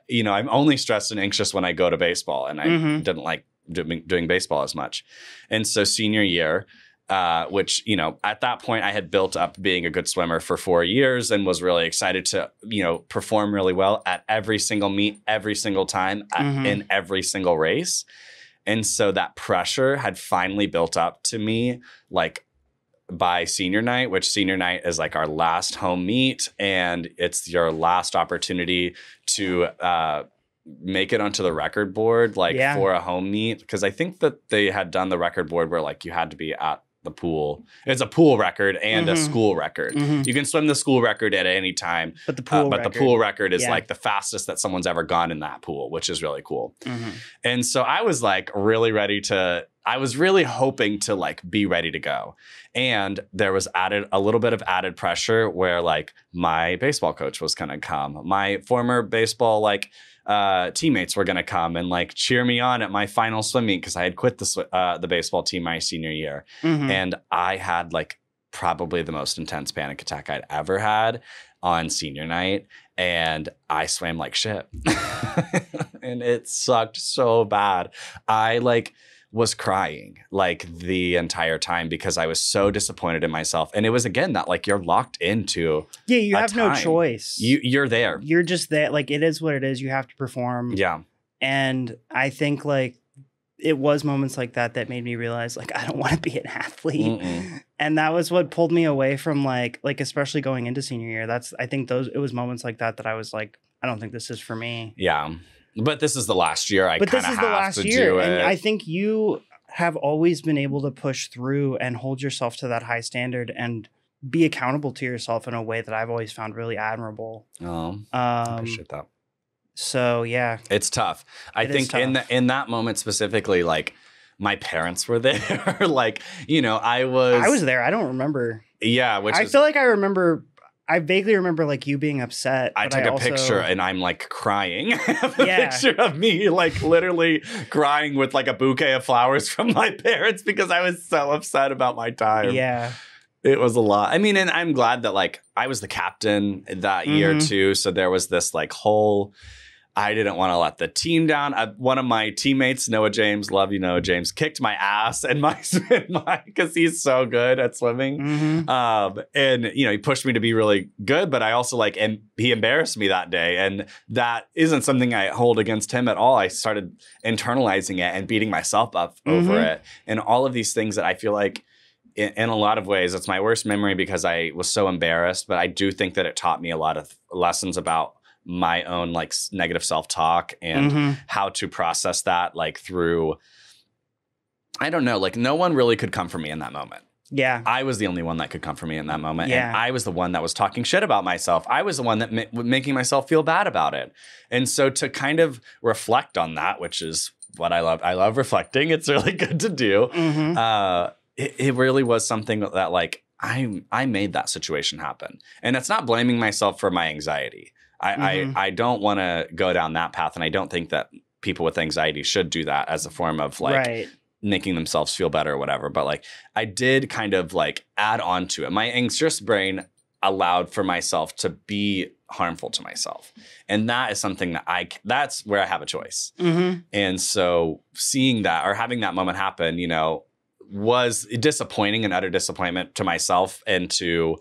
You know, I'm only stressed and anxious when I go to baseball, and I didn't like doing baseball as much. And so senior year, which, you know, at that point I had built up being a good swimmer for 4 years and was really excited to, you know, perform really well at every single meet, every single time, in every single race. And so that pressure had finally built up to me, like, by senior night, which senior night is like our last home meet, and it's your last opportunity to make it onto the record board, like, for a home meet. Because I think that they had done the record board where, like, you had to be at the pool. It's a pool record and a school record. You can swim the school record at any time, but the pool record is like the fastest that someone's ever gone in that pool, which is really cool. And so I was like really ready to, I was really hoping to like be ready to go. And there was a little bit of added pressure where like my baseball coach was going to come. My former baseball teammates were going to come and like cheer me on at my final swim meet, because I had quit the baseball team my senior year. And I had like probably the most intense panic attack I'd ever had on senior night. And I swam like shit. And it sucked so bad. I like was crying like the entire time because I was so disappointed in myself. And it was, again, that like you're locked into you have no choice. You're there. You're just there. Like, it is what it is. You have to perform. Yeah. And I think like it was moments like that that made me realize like I don't want to be an athlete. And that was what pulled me away from like especially going into senior year. I think it was moments like that I was like, I don't think this is for me. Yeah. But this is the last year I kind of have to do it. And I think you have always been able to push through and hold yourself to that high standard and be accountable to yourself in a way that I've always found really admirable. I appreciate that. So yeah, it's tough. I think in that moment specifically, like my parents were there. Like, you know, I was there. I don't remember. Yeah, I feel like I vaguely remember like you being upset. I took a picture and I'm like crying. A picture of me like literally crying with like a bouquet of flowers from my parents because I was so upset about my time. Yeah. It was a lot. I mean, and I'm glad that like I was the captain that year too. So there was this like whole, I didn't want to let the team down. One of my teammates, Noah James, love you, Noah James, kicked my ass and because he's so good at swimming. And, you know, he pushed me to be really good, but I also like, and he embarrassed me that day. And that isn't something I hold against him at all. I started internalizing it and beating myself up over it. And all of these things that I feel like in a lot of ways, it's my worst memory because I was so embarrassed, but I do think that it taught me a lot of lessons about my own like negative self-talk and how to process that like through, I don't know, like no one really could come for me in that moment. Yeah. I was the only one that could come for me in that moment. Yeah. And I was the one that was talking shit about myself. I was the one that making myself feel bad about it. And so to kind of reflect on that, which is what I love. I love reflecting. It's really good to do. It really was something that like I made that situation happen. And it's not blaming myself for my anxiety. I don't want to go down that path. And I don't think that people with anxiety should do that as a form of like making themselves feel better or whatever. But like I did kind of like add on to it. My anxious brain allowed for myself to be harmful to myself. And that is something that that's where I have a choice. And so seeing that or having that moment happen, you know, was disappointing and utter disappointment to myself and to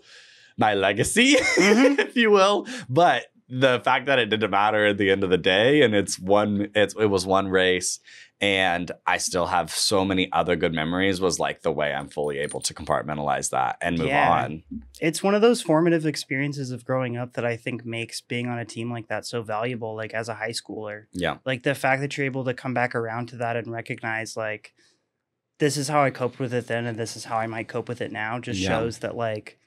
my legacy, if you will. But the fact that it didn't matter at the end of the day, and it was one race, and I still have so many other good memories, was like the way I'm fully able to compartmentalize that and move on. It's one of those formative experiences of growing up that I think makes being on a team like that so valuable, like as a high schooler. Yeah. Like the fact that you're able to come back around to that and recognize like, this is how I coped with it then, and this is how I might cope with it now, just shows that like,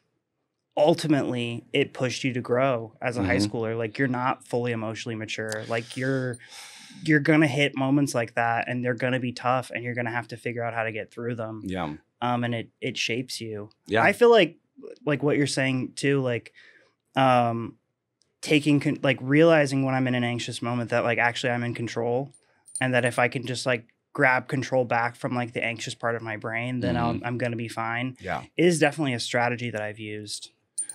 ultimately it pushed you to grow as a high schooler. Like you're not fully emotionally mature. Like you're you're gonna hit moments like that, and they're gonna be tough, and you're gonna have to figure out how to get through them. Yeah. And it shapes you. Yeah. I feel like what you're saying too, like like realizing when I'm in an anxious moment that like actually I'm in control, and that if I can just like grab control back from like the anxious part of my brain, then I'm gonna be fine. Yeah. It is definitely a strategy that I've used.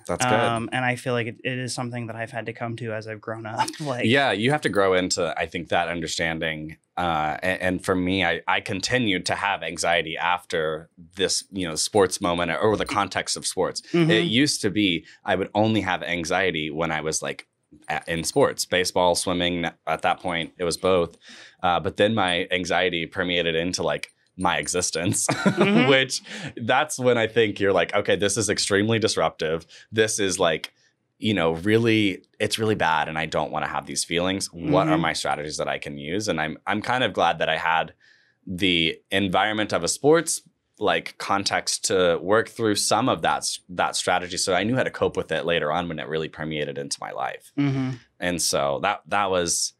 That's good. And I feel like it is something that I've had to come to as I've grown up. Like, yeah, you have to grow into, I think, that understanding. And for me, I continued to have anxiety after this, sports moment or the context of sports. It used to be I would only have anxiety when I was like in sports, baseball, swimming. At that point, it was both. But then my anxiety permeated into like my existence, which that's when I think you're like, okay, this is extremely disruptive. This is like, really, it's really bad. And I don't want to have these feelings. What are my strategies that I can use? And I'm kind of glad that I had the environment of a sports like context to work through some of that strategy. So I knew how to cope with it later on when it really permeated into my life. And so that was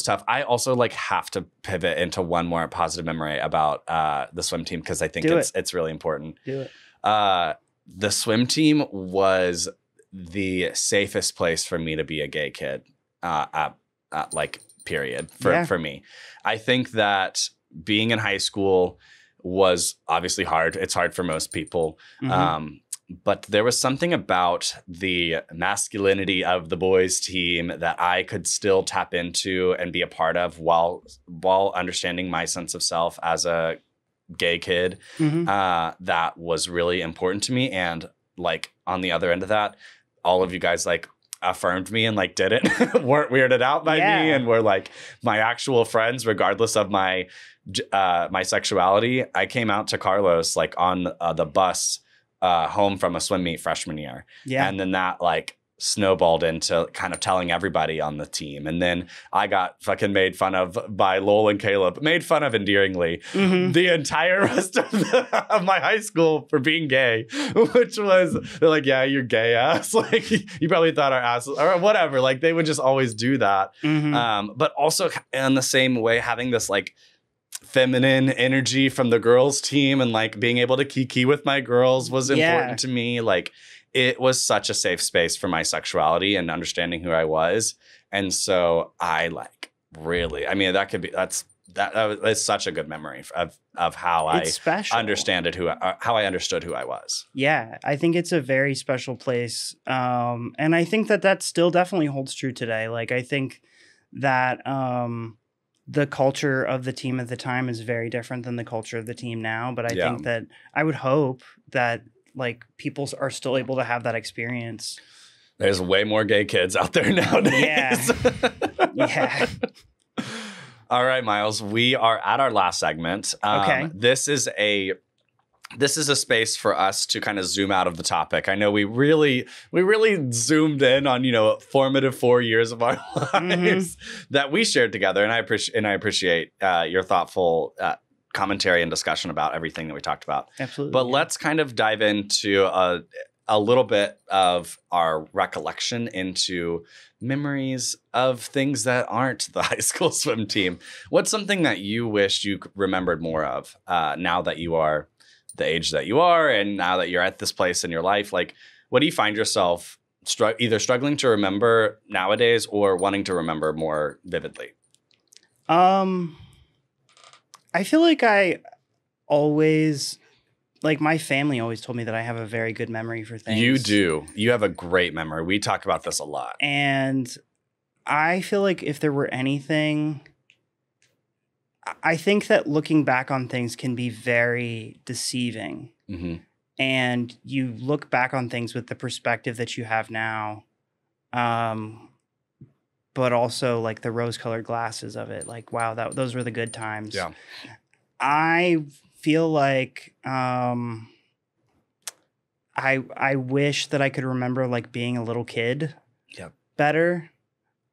tough. I also like have to pivot into one more positive memory about the swim team, because I think it's really important. Do it. The swim team was the safest place for me to be a gay kid, like period for me. I think that being in high school was obviously hard. It's hard for most people. But there was something about the masculinity of the boys team that I could still tap into and be a part of while understanding my sense of self as a gay kid. That was really important to me. And like on the other end of that, all of you guys like affirmed me and like didn't weren't weirded out by me, and were like my actual friends regardless of my sexuality. I came out to Carlos like on the bus home from a swim meet freshman year. And then that like snowballed into kind of telling everybody on the team. And then I got fucking made fun of by Lowell and Caleb, made fun of endearingly the entire rest of my high school for being gay, which was, they're like, yeah, you're gay ass. Like you probably thought our asses or whatever. Like they would just always do that. But also in the same way, having this like feminine energy from the girls team and like being able to kiki with my girls was important to me. Like it was such a safe space for my sexuality and understanding who I was. And so I like really, I mean, that's such a good memory of how I understood who I was. Yeah, I think it's a very special place. And I think that still definitely holds true today. Like I think that the culture of the team at the time is very different than the culture of the team now. But I think that I would hope that like people are still able to have that experience. There's way more gay kids out there nowadays. Yeah. All right, Myles, we are at our last segment. Okay. This is a space for us to kind of zoom out of the topic. I know we really zoomed in on, formative 4 years of our lives that we shared together. And I appreciate your thoughtful commentary and discussion about everything that we talked about. Absolutely. But let's kind of dive into a little bit of our recollection into memories of things that aren't the high school swim team. What's something that you wish you remembered more of now that you are the age that you are and now that you're at this place in your life? Like, what do you find yourself either struggling to remember nowadays or wanting to remember more vividly? I feel like I always, like my family always told me that I have a very good memory for things. You do. You have a great memory. We talk about this a lot. And I feel like if there were anything, I think that looking back on things can be very deceiving. And you look back on things with the perspective that you have now. But also like the rose-colored glasses of it. Like, wow, those were the good times. Yeah. I feel like I wish that I could remember like being a little kid better.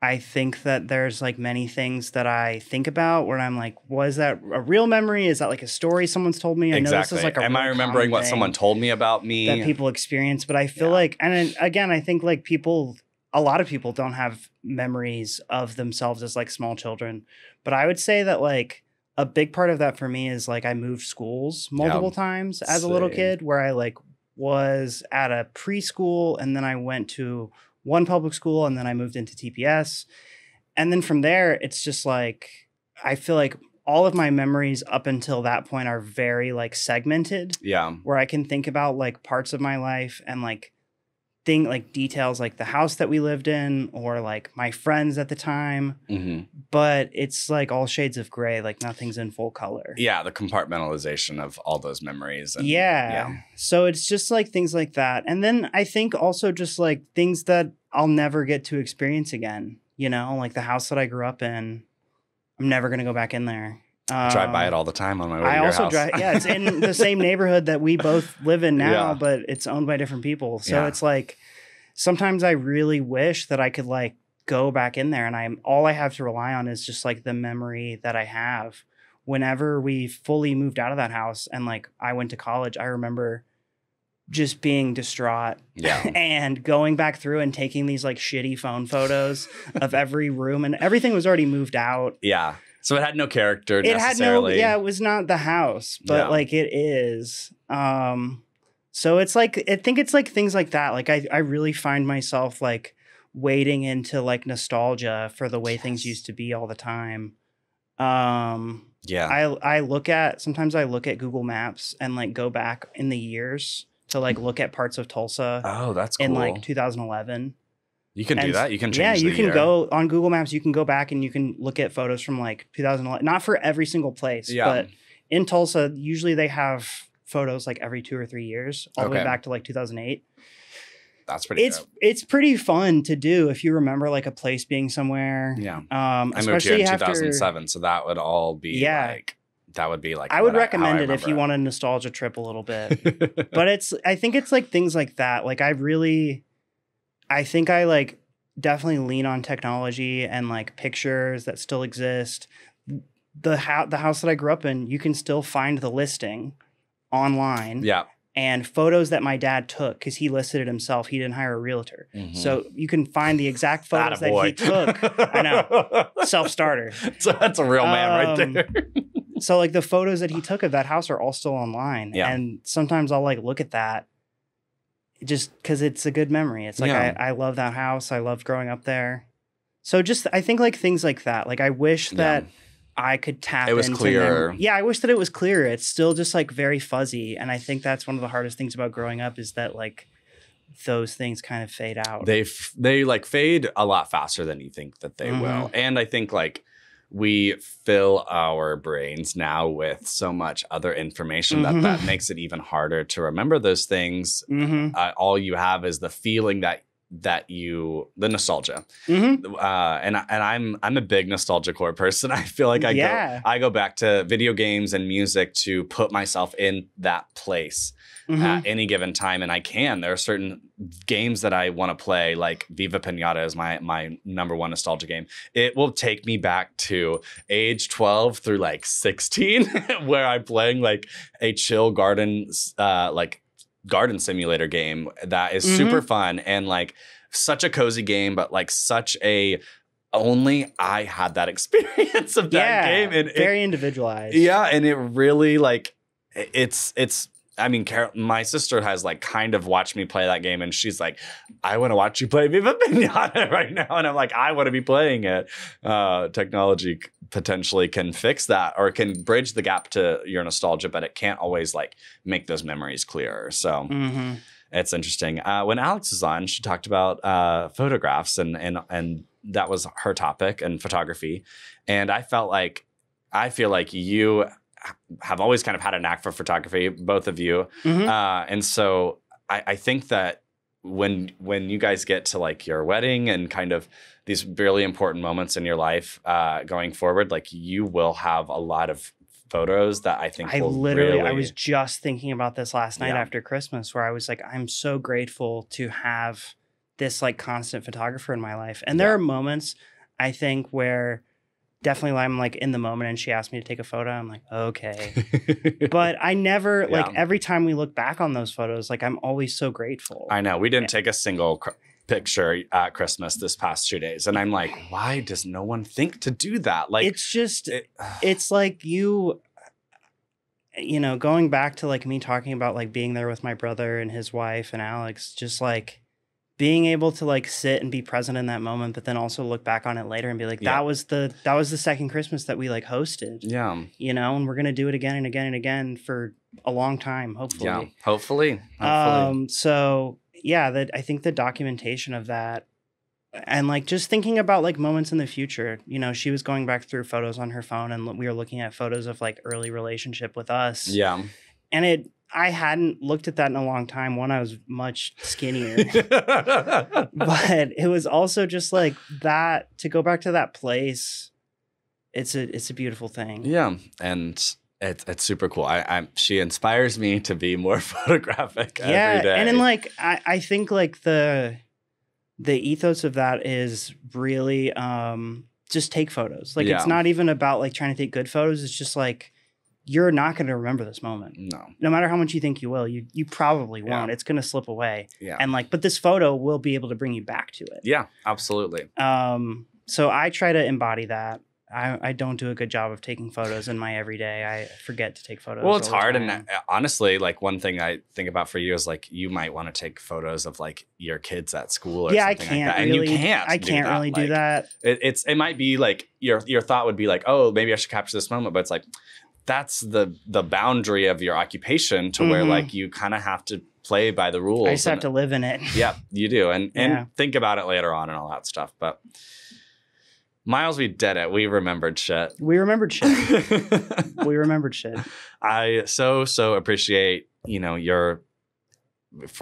I think that there's like many things that I think about where I'm like, was that a real memory? Is that like a story someone's told me? I know this is like Am I remembering what someone told me about me? That people experience. But I feel like, and then, again, I think like people a lot of people don't have memories of themselves as like small children. But I would say that like a big part of that for me is like I moved schools multiple times as a little kid, where I like was at a preschool and then I went to one public school and then I moved into TPS. And then from there, it's just like, I feel like all of my memories up until that point are very like segmented. Yeah. Where I can think about like parts of my life and like details like the house that we lived in or like my friends at the time. Mm-hmm. But it's like all shades of gray, like nothing's in full color. Yeah, the compartmentalization of all those memories. And, yeah. So it's just like things like that. And then I think also just like things that I'll never get to experience again. You know, like the house that I grew up in, I'm never going to go back in there. I drive by it all the time on my way to your house. I also drive. Yeah, it's in the same neighborhood that we both live in now, but it's owned by different people. So it's like sometimes I really wish that I could like go back in there, and all I have to rely on is just like the memory that I have. Whenever we fully moved out of that house and like I went to college, I remember just being distraught and going back through and taking these like shitty phone photos of every room, and everything was already moved out. Yeah. So it had no character necessarily. It was not the house, but like it is. So it's like, I think it's like things like that. Like I really find myself like wading into like nostalgia for the way things used to be all the time. Sometimes I look at Google Maps and like go back in the years to like look at parts of Tulsa. Oh, that's cool. In like 2011. You can do that. You can change you can go on Google Maps. You can go back and you can look at photos from like 2011. Not for every single place, but in Tulsa, usually they have photos like every 2 or 3 years, all the way back to like 2008. That's pretty dope. It's pretty fun to do if you remember like a place being somewhere. Yeah. I moved here in 2007, so that would all be like, that would be like, I would recommend it if you want a nostalgia trip a little bit. But I think it's like things like that. Like I think I like definitely lean on technology and like pictures that still exist. The house that I grew up in, you can still find the listing online. Yeah. And photos that my dad took, because he listed it himself. He didn't hire a realtor. Mm-hmm. So you can find the exact photos that he took. I know. Self-starter. So that's a real man right there. So like the photos that he took of that house are all still online. Yeah. And sometimes I'll like look at that just because it's a good memory. It's like, I love that house. I loved growing up there. So just, I think like things like that. Like I wish that I could tap into. It was clearer. Yeah, I wish that it was clearer. It's still just like very fuzzy. And I think that's one of the hardest things about growing up is that like those things kind of fade out. They like fade a lot faster than you think that they will. And I think like we fill our brains now with so much other information that makes it even harder to remember those things. All you have is the feeling that the nostalgia. And I'm a big nostalgia core person. I feel like I go back to video games and music to put myself in that place at any given time. And there are certain games that I want to play, like Viva Pinata is my number one nostalgia game. It will take me back to age 12 through like 16 where I'm playing like a chill garden simulator game that is super fun and like such a cozy game, but like such a only I had that experience of that game, and very individualized. Yeah, and it really like it's. I mean, my sister has like kind of watched me play that game, and she's like, "I want to watch you play Viva Pinata right now," and I'm like, "I want to be playing it." Technology potentially can fix that or can bridge the gap to your nostalgia, but it can't always like make those memories clearer. So it's interesting. When Alex was on, she talked about photographs, and that was her topic, and photography. And I feel like you have always kind of had a knack for photography, both of you. And so I think that when you guys get to like your wedding and kind of these really important moments in your life going forward, like you will have a lot of photos that I think I was just thinking about this last night after Christmas, where I was like, I'm so grateful to have this like constant photographer in my life. And there are moments I think where definitely I'm like in the moment and she asked me to take a photo. I'm like, okay. But I never like every time we look back on those photos, like I'm always so grateful. I know we didn't take a single picture at Christmas this past 2 days. And I'm like, why does no one think to do that? Like, it's just, it's like going back to like me talking about like being there with my brother and his wife and Alex, just like being able to like sit and be present in that moment, but then also look back on it later and be like, that was the second Christmas that we like hosted. Yeah. And we're going to do it again and again and again for a long time, hopefully. Yeah. Hopefully. So yeah, I think the documentation of that and like just thinking about like moments in the future, she was going back through photos on her phone and we were looking at photos of like early relationship with us. Yeah. And I hadn't looked at that in a long time. One, I was much skinnier, but it was also just like that to go back to that place. It's a beautiful thing. Yeah. And it's super cool. She inspires me to be more photographic every day. And then like, I think like the ethos of that is really just take photos. Like it's not even about like trying to take good photos. It's just like you're not going to remember this moment. No matter how much you think you will, you probably won't. It's going to slip away. Yeah. And like, but this photo will be able to bring you back to it. Yeah, absolutely. So I try to embody that. I don't do a good job of taking photos in my everyday. I forget to take photos. Well, it's hard. And honestly, like one thing I think about for you is like, you might want to take photos of like your kids at school or something I can't like that. Really, and you can't. I can't really do that. It might be like your thought would be like, oh, maybe I should capture this moment. But it's like, that's the boundary of your occupation to where like you kind of have to play by the rules. I just have to live in it. Yeah, you do. And think about it later on and all that stuff. But Myles, we did it. We remembered shit. We remembered shit. I so appreciate, your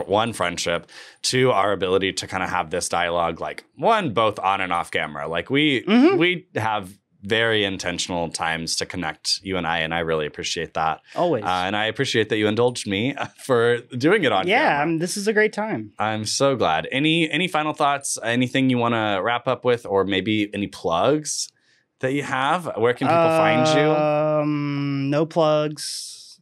one, friendship, two, our ability to kind of have this dialogue, like one, both on and off camera. Like we have very intentional times to connect, you and I really appreciate that. Always. And I appreciate that you indulged me for doing it on camera. Yeah, this is a great time. I'm so glad. Any final thoughts? Anything you want to wrap up with, or maybe any plugs that you have? Where can people find you? No plugs.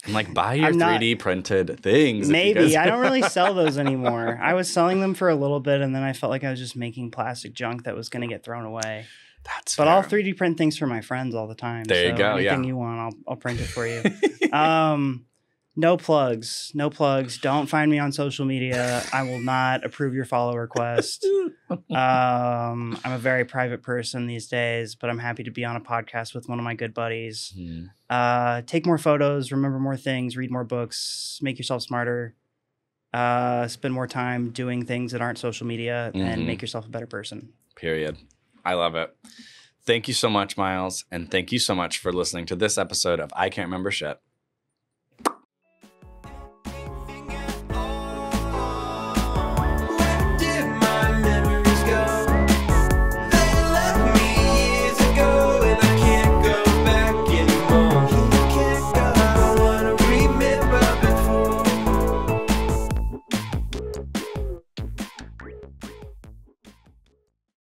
I'm like, buy your 3D printed things. Maybe. I don't really sell those anymore. I was selling them for a little bit, and then I felt like I was just making plastic junk that was going to get thrown away. But fair. I'll 3D print things for my friends all the time. There you go. Anything you want, I'll print it for you. No plugs. No plugs. Don't find me on social media. I will not approve your follow request. I'm a very private person these days, but I'm happy to be on a podcast with one of my good buddies. Take more photos, remember more things, read more books, make yourself smarter, spend more time doing things that aren't social media, and make yourself a better person. Period. I love it. Thank you so much, Myles. And thank you so much for listening to this episode of I Can't Remember Shit.